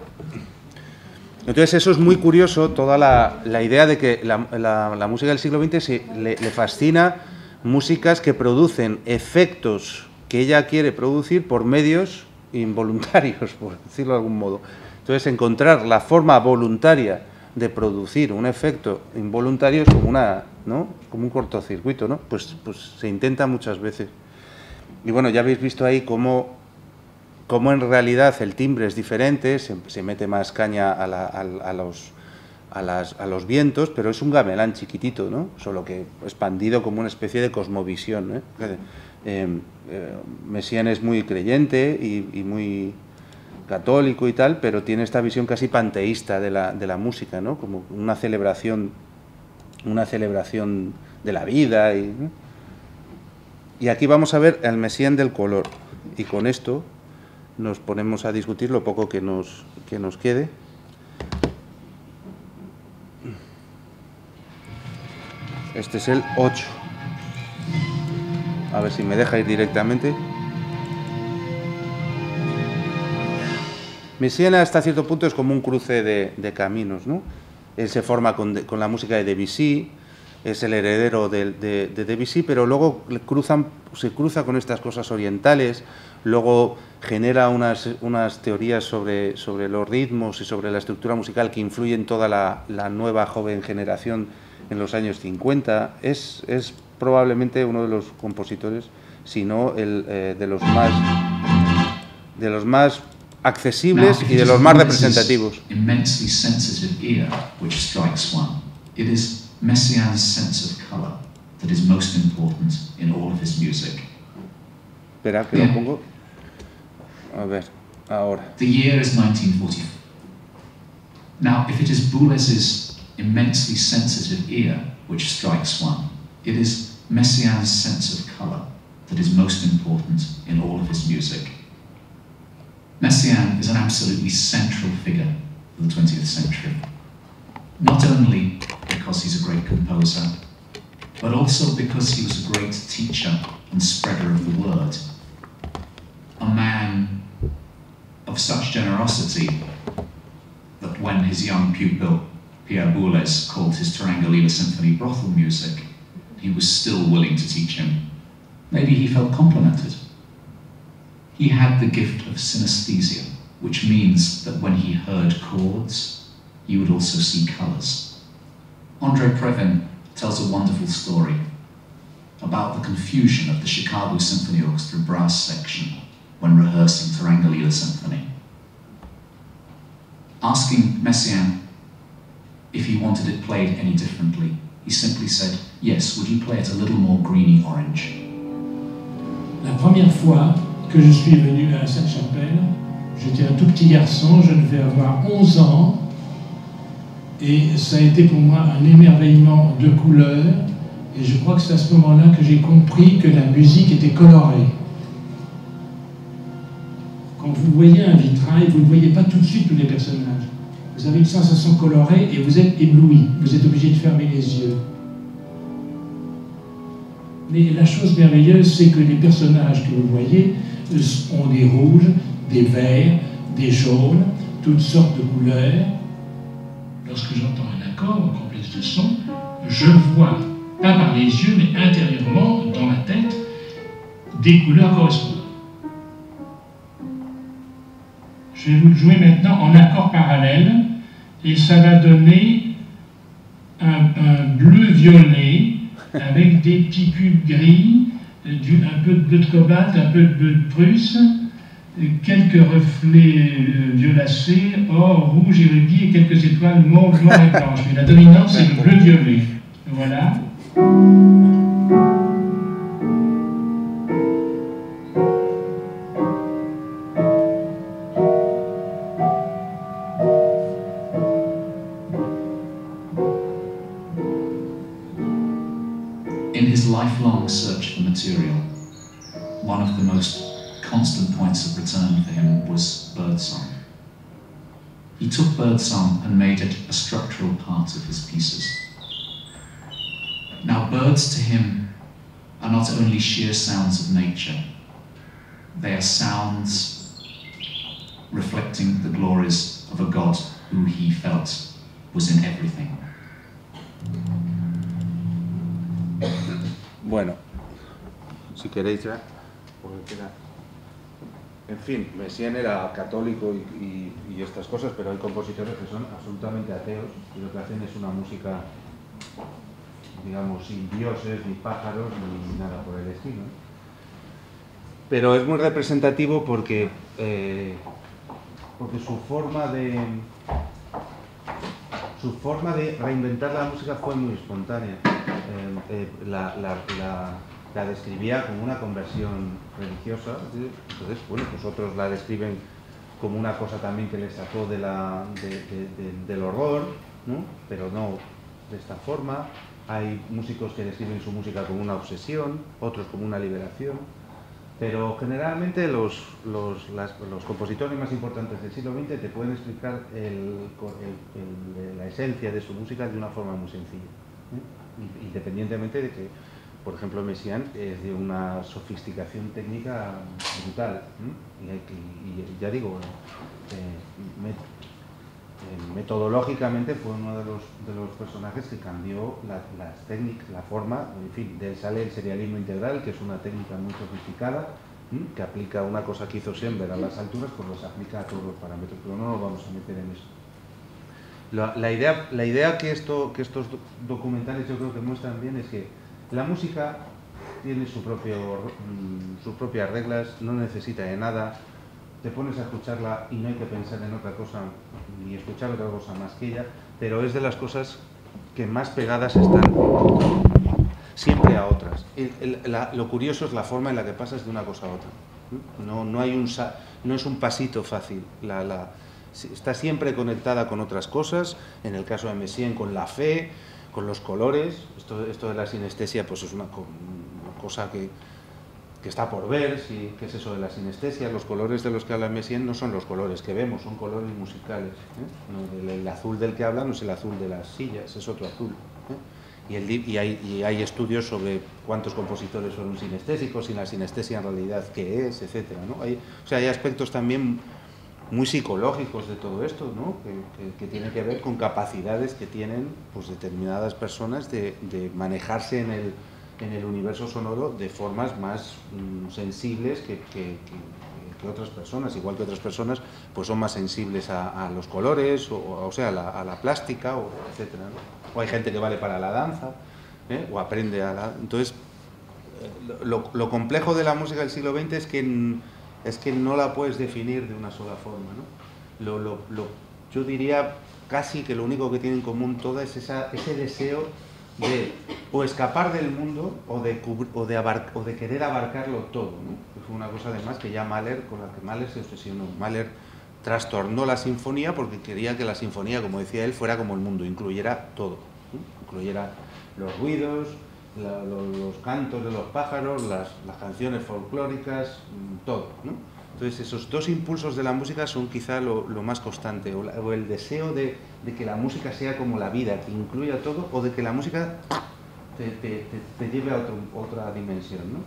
Speaker 2: Entonces eso es muy curioso, toda la idea de que la música del siglo XX le fascina músicas que producen efectos que ella quiere producir por medios involuntarios, por decirlo de algún modo. Entonces encontrar la forma voluntaria de producir un efecto involuntario es como ¿no? Como un cortocircuito, ¿no? Pues se intenta muchas veces. Y bueno, ya habéis visto ahí cómo en realidad el timbre es diferente, se mete más caña a los vientos, pero es un gamelán chiquitito, ¿no? Solo que expandido como una especie de cosmovisión, Messiaen es muy creyente y muy católico y tal, pero tiene esta visión casi panteísta de la música, ¿no? Como una celebración de la vida. Y aquí vamos a ver el Messiaen del color, y con esto nos ponemos a discutir lo poco que nos quede. Este es el 8. A ver si me deja ir directamente. Messiaen hasta cierto punto es como un cruce de caminos, ¿no? Él se forma con la música de Debussy, es el heredero de Debussy, pero luego se cruza con estas cosas orientales, luego genera unas teorías sobre los ritmos y sobre la estructura musical que influyen en toda la nueva joven generación en los años 50. Es probablemente uno de los compositores, si no de los más accesibles y de los más representativos.
Speaker 5: Immensely sensitive ear which strikes one. It is Messiaen's sense of color that is most important in all of his music.
Speaker 2: Espera, que lo pongo. A ver, ahora.
Speaker 5: The year is 1944. Now, if it is Boulez's immensely sensitive ear which strikes one, it is Messiaen's sense of color that is most important in all of his music. Messiaen is an absolutely central figure of the 20th century. Not only because he's a great composer, but also because he was a great teacher and spreader of the word. A man of such generosity that when his young pupil Pierre Boulez called his Tarangulila Symphony brothel music, he was still willing to teach him. Maybe he felt complimented. He had the gift of synesthesia, which means that when he heard chords, he would also see colors. Andrei Previn tells a wonderful story about the confusion of the Chicago Symphony Orchestra brass section when rehearsing Tarangulila Symphony. Asking Messiaen if he wanted it played any differently, he simply said, "Yes, would you play it a little more greeny orange?"
Speaker 7: La première fois que je suis venu à Sainte-Chapelle, j'étais un tout petit garçon, je devais avoir 11 ans, et ça a été pour moi un émerveillement de couleurs, et je crois que c'est à ce moment-là que j'ai compris que la musique était colorée. Quand vous voyez un vitrail, vous ne voyez pas tout de suite tous les personnages. Vous avez une sensation colorée et vous êtes ébloui, vous êtes obligé de fermer les yeux. Mais la chose merveilleuse, c'est que les personnages que vous voyez ont des rouges, des verts, des jaunes, toutes sortes de couleurs. Lorsque j'entends un accord en complexe de son, je vois, pas par les yeux, mais intérieurement, dans ma tête, des couleurs correspondantes. Je vais vous le jouer maintenant en accord parallèle, et ça va donner un bleu-violet avec des petits cubes gris, un peu de bleu de cobalt, un peu de bleu de Prusse, quelques reflets violacés, or, rouge et rubis, et quelques étoiles mauve, noires et blanches. Mais la dominante, c'est le bleu-violet. Voilà.
Speaker 5: In his lifelong search for material, one of the most constant points of return for him was birdsong. He took birdsong and made it a structural part of his pieces. Now, birds to him are not only sheer sounds of nature, they are sounds reflecting the glories of a God who he felt was in everything.
Speaker 2: Bueno, si queréis ya, porque queda. En fin, Messiaen era católico y estas cosas, pero hay compositores que son absolutamente ateos y lo que hacen es una música, digamos, sin dioses, ni pájaros, ni nada por el estilo. Pero es muy representativo porque su forma de reinventar la música fue muy espontánea. La describía como una conversión religiosa, entonces, bueno, pues otros la describen como una cosa también que le sacó del horror, ¿no? Pero no de esta forma. Hay músicos que describen su música como una obsesión, otros como una liberación, pero generalmente los compositores más importantes del siglo XX te pueden explicar la esencia de su música de una forma muy sencilla, ¿eh? Independientemente de que, por ejemplo, Messiaen es de una sofisticación técnica brutal, ¿eh? Y ya digo, metodológicamente fue uno de los personajes que cambió las técnicas, la forma, en fin, de él sale el serialismo integral, que es una técnica muy sofisticada, que aplica una cosa que hizo Schoenberg a las alturas, pues los aplica a todos los parámetros, pero no nos vamos a meter en eso. La idea que estos documentales yo creo que muestran bien es que la música tiene sus propias reglas, no necesita de nada, te pones a escucharla y no hay que pensar en otra cosa ni escuchar otra cosa más que ella, pero es de las cosas que más pegadas están siempre a otras. Lo curioso es la forma en la que pasas de una cosa a otra. No es un pasito fácil. Está siempre conectada con otras cosas, en el caso de Messiaen con la fe, con los colores. Esto de la sinestesia pues es una cosa que está por ver, qué es eso de la sinestesia. Los colores de los que habla Messiaen no son los colores que vemos, son colores musicales, ¿eh? No, el azul del que habla no es el azul de las sillas, es otro azul, ¿eh? Y hay estudios sobre cuántos compositores son sinestésicos y la sinestesia en realidad qué es, etcétera, ¿no? Hay aspectos también muy psicológicos de todo esto, ¿no? Que tiene que ver con capacidades que tienen pues, determinadas personas de manejarse en el universo sonoro de formas más sensibles que otras personas, igual que otras personas pues son más sensibles a los colores, o sea, a la plástica, etcétera, ¿no? O hay gente que vale para la danza, o aprende a la... Entonces, lo complejo de la música del siglo XX es que no la puedes definir de una sola forma, ¿no? Yo diría casi que lo único que tiene en común todas es ese deseo de o escapar del mundo o de querer abarcarlo todo, ¿no? Que fue una cosa además que ya Mahler, con la que Mahler se obsesionó. Mahler trastornó la sinfonía porque quería que la sinfonía, como decía él, fuera como el mundo, incluyera todo, ¿no? Incluyera los ruidos, los cantos de los pájaros, las canciones folclóricas, todo, ¿no? Entonces esos dos impulsos de la música son quizá lo más constante, o el deseo de que la música sea como la vida, que incluya todo, o de que la música te lleve a otra dimensión, ¿no?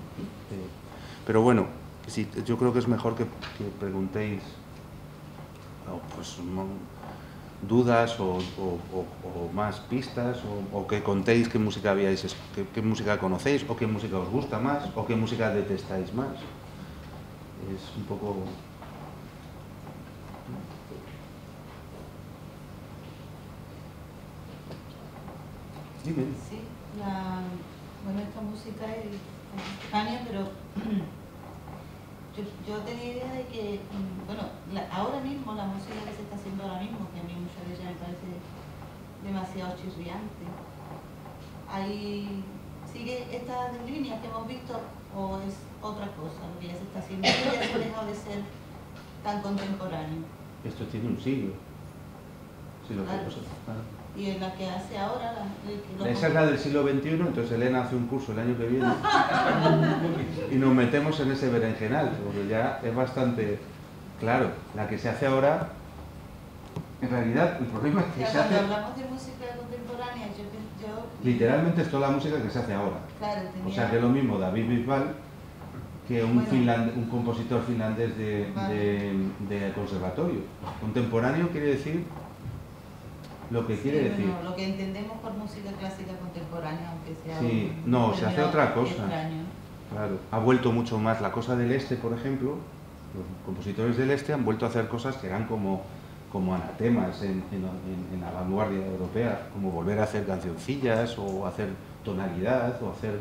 Speaker 2: Pero bueno, sí, yo creo que es mejor que preguntéis pues, dudas o más pistas, o que contéis qué música qué música conocéis, o qué música os gusta más, o qué música detestáis más. Es un poco... Dime.
Speaker 8: Sí, bueno, esta música es contemporánea, pero yo tenía idea de que, bueno, ahora mismo la música que se está haciendo ahora mismo, que a mí muchas de ellas me parece demasiado chirriante, ¿sigue estas líneas que hemos visto o es otra cosa lo que ya se está haciendo? Ya se ha dejado de ser tan contemporáneo.
Speaker 2: Esto tiene un siglo. Sí, lo
Speaker 8: Claro.
Speaker 2: que pasa, claro.
Speaker 8: Y en la que hace ahora...
Speaker 2: Esa es la del siglo XXI, entonces Elena hace un curso el año que viene y nos metemos en ese berenjenal, porque ya es bastante claro. La que se hace ahora, en realidad, el problema es que
Speaker 8: Ya
Speaker 2: se
Speaker 8: cuando
Speaker 2: hace...
Speaker 8: hablamos de música contemporánea, yo
Speaker 2: Literalmente es toda la música que se hace ahora.
Speaker 8: Claro,
Speaker 2: O sea que es lo mismo David Bisbal que un compositor finlandés de conservatorio. Contemporáneo quiere decir lo que quiere decir.
Speaker 8: Bueno, lo que entendemos por música clásica contemporánea, aunque sea...
Speaker 2: Sí, no, se hace otra cosa.
Speaker 8: Extraño.
Speaker 2: Claro, ha vuelto mucho más la cosa del este, por ejemplo. Los compositores del este han vuelto a hacer cosas que eran como anatemas en la vanguardia europea, como volver a hacer cancioncillas o hacer tonalidad o hacer...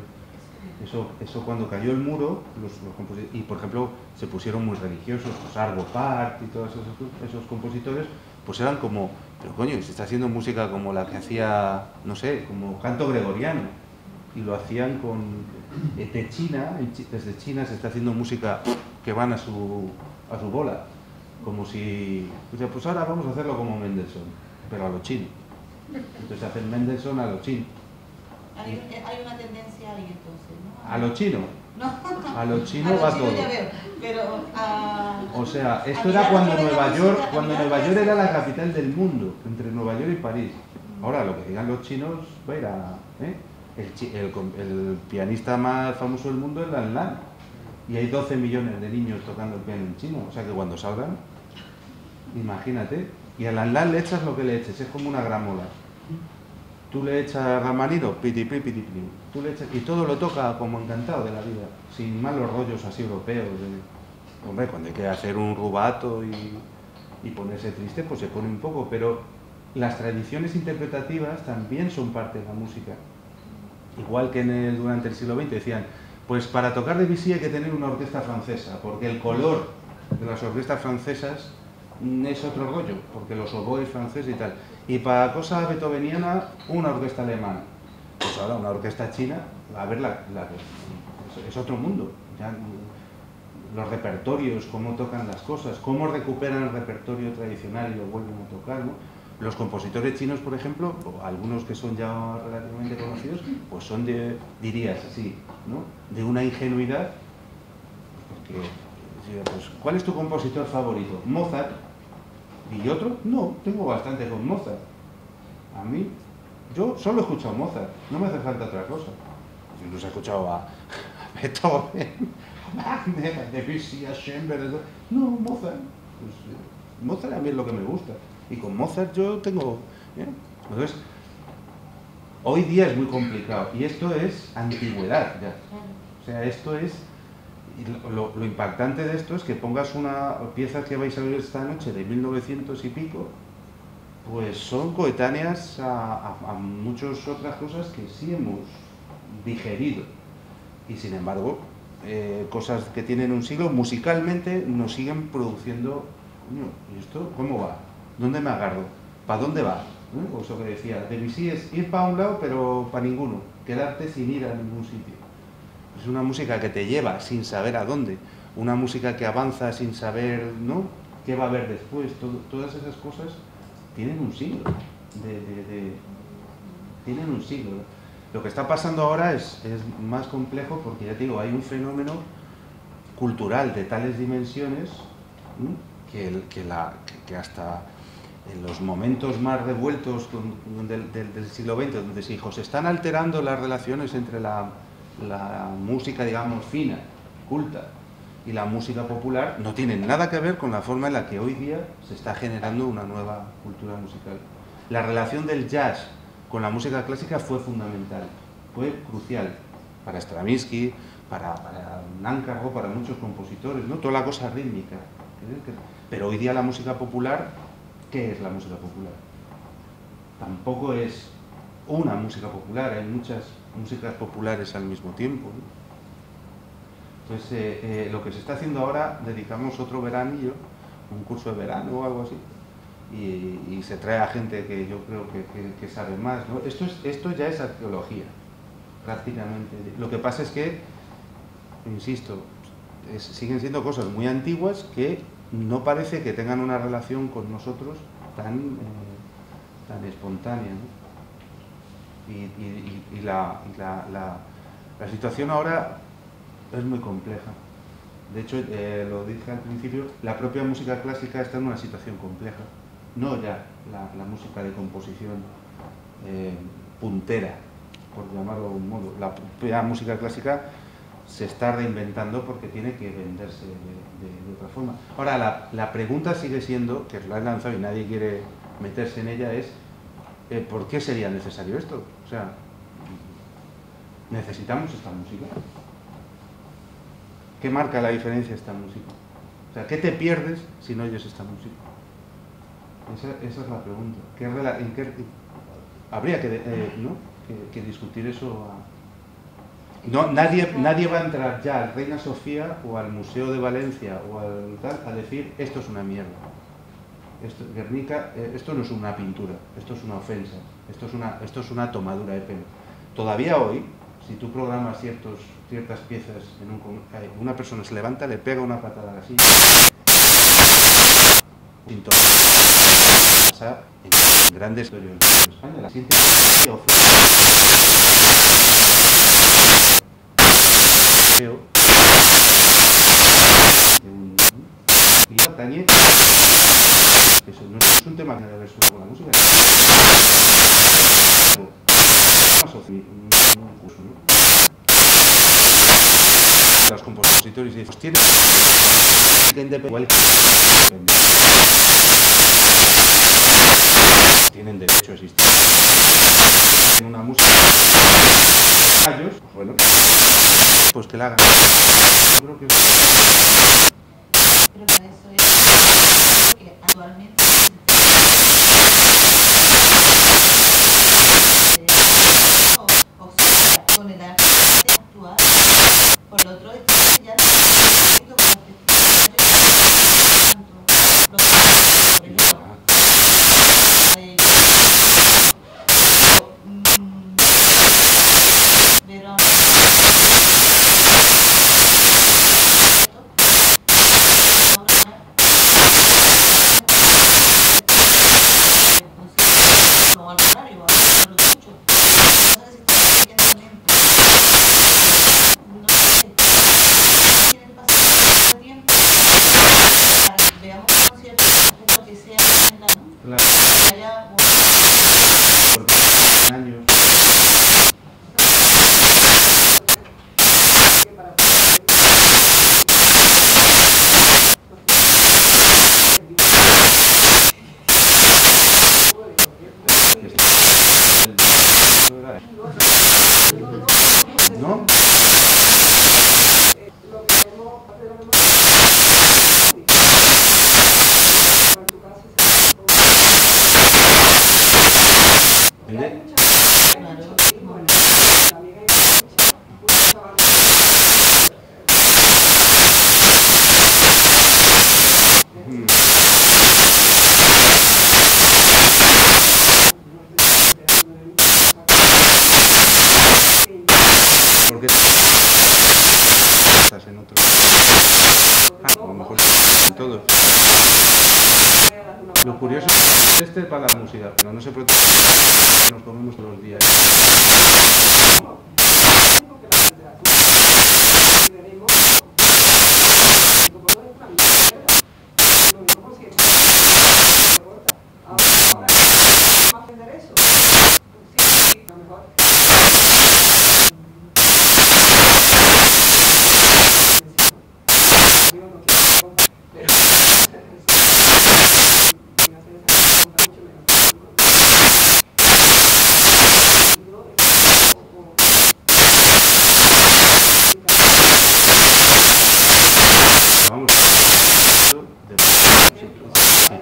Speaker 2: Eso cuando cayó el muro, los compositores, y por ejemplo se pusieron muy religiosos, pues Arvo Pärt y todos esos compositores, pues eran como, pero coño, se está haciendo música como la que hacía, no sé, como canto gregoriano, y lo hacían desde China se está haciendo música que van a su bola, como si, pues ahora vamos a hacerlo como Mendelssohn, pero a lo chino. Entonces hacen Mendelssohn a lo chino.
Speaker 8: Hay una tendencia ahí entonces, ¿no?
Speaker 2: A lo chino.
Speaker 8: No.
Speaker 2: A lo chino va todo.
Speaker 8: Ya veo, pero
Speaker 2: o sea, esto era cuando Nueva York era la capital del mundo, entre Nueva York y París. Ahora lo que digan los chinos va a ir a... El pianista más famoso del mundo es Lan Lan. Y hay 12 millones de niños tocando el piano en chino. O sea que cuando salgan, imagínate. Y a Lan Lan le echas lo que le eches, es como una gramola. Tú le echas Ramanino, piti, piti, piti, tú le echas, y todo lo toca como encantado de la vida, sin malos rollos así europeos. Hombre, cuando hay que hacer un rubato y ponerse triste, pues se pone un poco, pero las tradiciones interpretativas también son parte de la música. Igual que durante el siglo XX decían, pues para tocar Debussy hay que tener una orquesta francesa, porque el color de las orquestas francesas es otro rollo, porque los oboes franceses y tal. Y para cosa beethoveniana, una orquesta alemana. Pues ahora una orquesta china, a ver, es otro mundo. Ya, los repertorios, cómo tocan las cosas, cómo recuperan el repertorio tradicional y lo vuelven a tocar, ¿no? Los compositores chinos, por ejemplo, o algunos que son ya relativamente conocidos, pues son dirías así, ¿no? De una ingenuidad, porque, pues, ¿cuál es tu compositor favorito? Mozart. ¿Y otro? No, tengo bastante con Mozart. A mí, yo solo he escuchado Mozart, no me hace falta otra cosa. Yo incluso he escuchado a Beethoven, a Wagner, a Debussy, a Schoenberg, no, Mozart. Pues, Mozart a mí es lo que me gusta. Y con Mozart yo tengo... Entonces, hoy día es muy complicado. Y esto es antigüedad ya. O sea, esto es... Lo impactante de esto es que pongas una pieza que vais a ver esta noche de 1900 y pico, pues son coetáneas a muchas otras cosas que sí hemos digerido. Y sin embargo, cosas que tienen un siglo, musicalmente nos siguen produciendo. ¿Y esto cómo va? ¿Dónde me agarro? ¿Para dónde va? O eso que decía, Debussy es ir para un lado pero para ninguno, quedarte sin ir a ningún sitio. Es una música que te lleva sin saber a dónde, una música que avanza sin saber, ¿no?, qué va a haber después. Todas esas cosas tienen un siglo. Tienen un siglo. Lo que está pasando ahora es más complejo porque, ya te digo, hay un fenómeno cultural de tales dimensiones, que hasta en los momentos más revueltos del siglo XX, donde se dijo, se están alterando las relaciones entre la música, digamos, fina, culta, y la música popular, no tienen nada que ver con la forma en la que hoy día se está generando una nueva cultura musical. La relación del jazz con la música clásica fue fundamental, fue crucial para Stravinsky, para Nancarrow, para muchos compositores, ¿no? Toda la cosa rítmica. Pero hoy día la música popular, ¿qué es la música popular? Tampoco es una música popular, hay muchas músicas populares al mismo tiempo, ¿no? Entonces, lo que se está haciendo ahora, dedicamos otro veranillo, un curso de verano o algo así, y se trae a gente que yo creo que sabe más, ¿no? Esto ya es arqueología, prácticamente. Lo que pasa es que, insisto, siguen siendo cosas muy antiguas que no parece que tengan una relación con nosotros tan espontánea, ¿no? Y la situación ahora es muy compleja. De hecho, lo dije al principio, la propia música clásica está en una situación compleja. No ya la música de composición puntera, por llamarlo de algún modo. La propia música clásica se está reinventando porque tiene que venderse de otra forma. Ahora, la pregunta sigue siendo, que la he lanzado y nadie quiere meterse en ella, es ¿por qué sería necesario esto? O sea, ¿necesitamos esta música? ¿Qué marca la diferencia esta música? O sea, ¿qué te pierdes si no oyes esta música? Esa es la pregunta. Habría que discutir eso. No, nadie va a entrar ya al Reina Sofía o al Museo de Valencia o al tal a decir esto es una mierda. Guernica, esto no es una pintura, esto es una ofensa, esto es una tomadura de pelo. Todavía hoy, si tú programas ciertas piezas, una persona se levanta, le pega una patada a la silla, pasa en grandes historias de España, la siguiente y atañe. Eso no es un tema que debe ver con la música. Un curso, ¿no? Los compositores dicen, pues tienen tienen derecho a existir. En una música ellos, bueno, pues que la hagan. Yo creo que
Speaker 8: pero para eso es que actualmente o sea, con el arte actual, por el otro ya no es con
Speaker 2: ¿No? Porque estás en otro. A lo mejor en todo. Lo curioso es que este es para la música, pero no se protege. Nos comemos todos los días.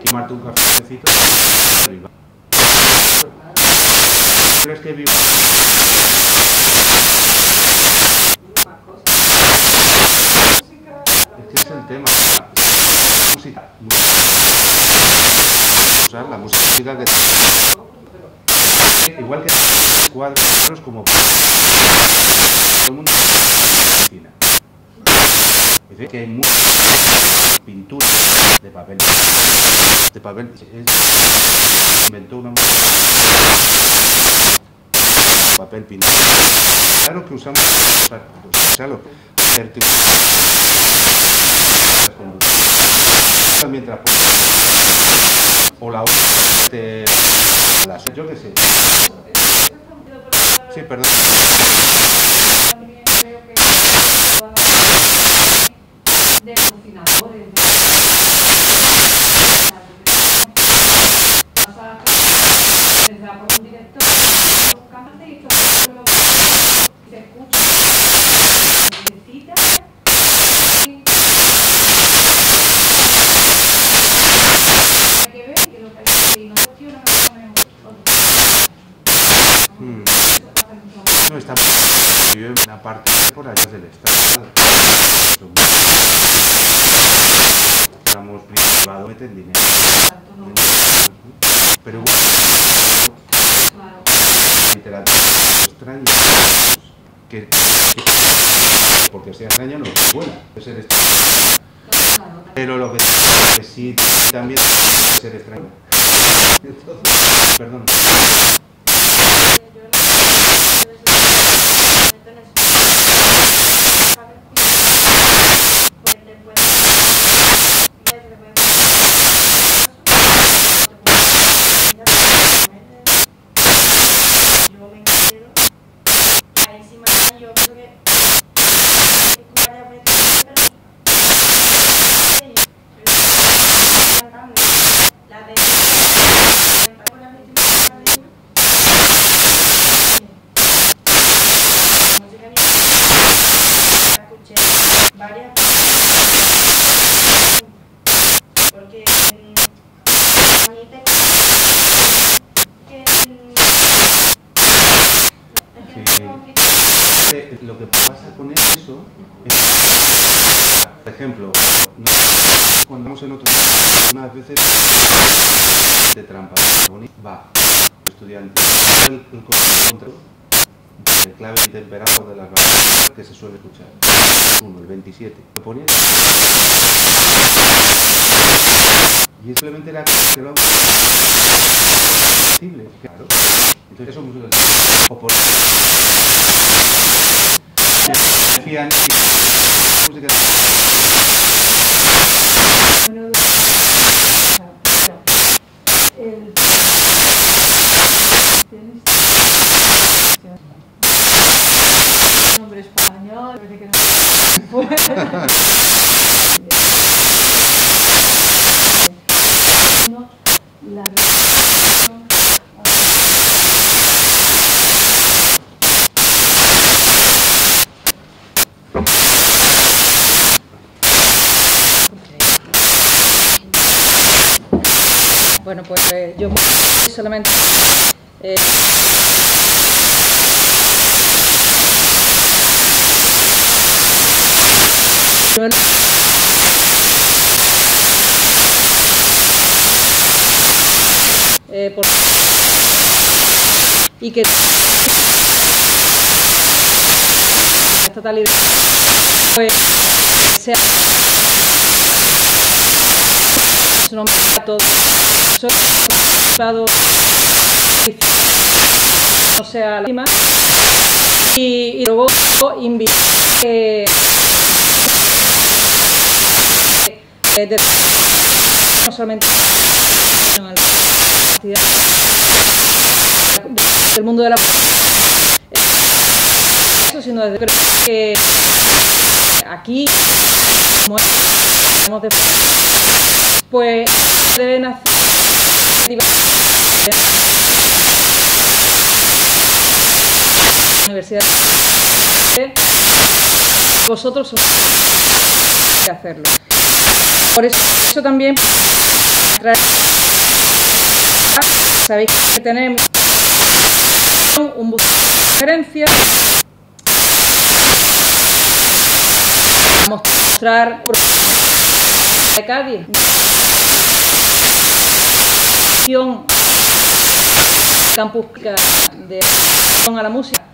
Speaker 2: Tomarte un cafecito. ¿Crees que vivo? Este es el tema. Usar la música que igual que cuadros como todo el mundo dice que hay muchas pinturas de papel. Inventó una papel pintado. Claro que usamos mientras o la otra yo qué sé. Sí, perdón.
Speaker 1: De cocinadores, por un director, y se escucha, necesita que ver que lo que hay no cuestiona
Speaker 2: no está vive en una parte por allá del estado. Estamos privados, meten dinero. Pero bueno, literatura extraña, que porque sea extraña no es buena, puede ser extraña. Pero lo que sí también puede ser extraña. Entonces, perdón. Lo que pasa con eso es, por ejemplo, cuando vamos en otro unas veces de trampa, va, estudiante, el control del clave y temperado de las variables que se suele escuchar, el 27, lo ponía y simplemente era que lo posible, claro, entonces eso es música o por decían música
Speaker 1: nombre español, parece que no. La
Speaker 9: Bueno, pues yo solamente y que totalidad pues sea su nombre a todos no sea la última y luego invitar no solamente sino en la del mundo de la eso sino desde creo que aquí como estamos de pues deben hacer universidad vosotros que hacerlo por eso también sabéis que tenemos un bus de referencia para mostrar de Cádiz campus de a la música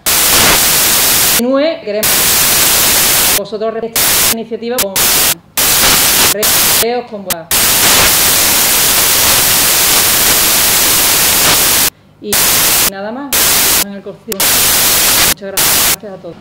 Speaker 9: continúe, queremos vosotros esta iniciativa con reos con y nada más en el concierto. Muchas gracias a todos.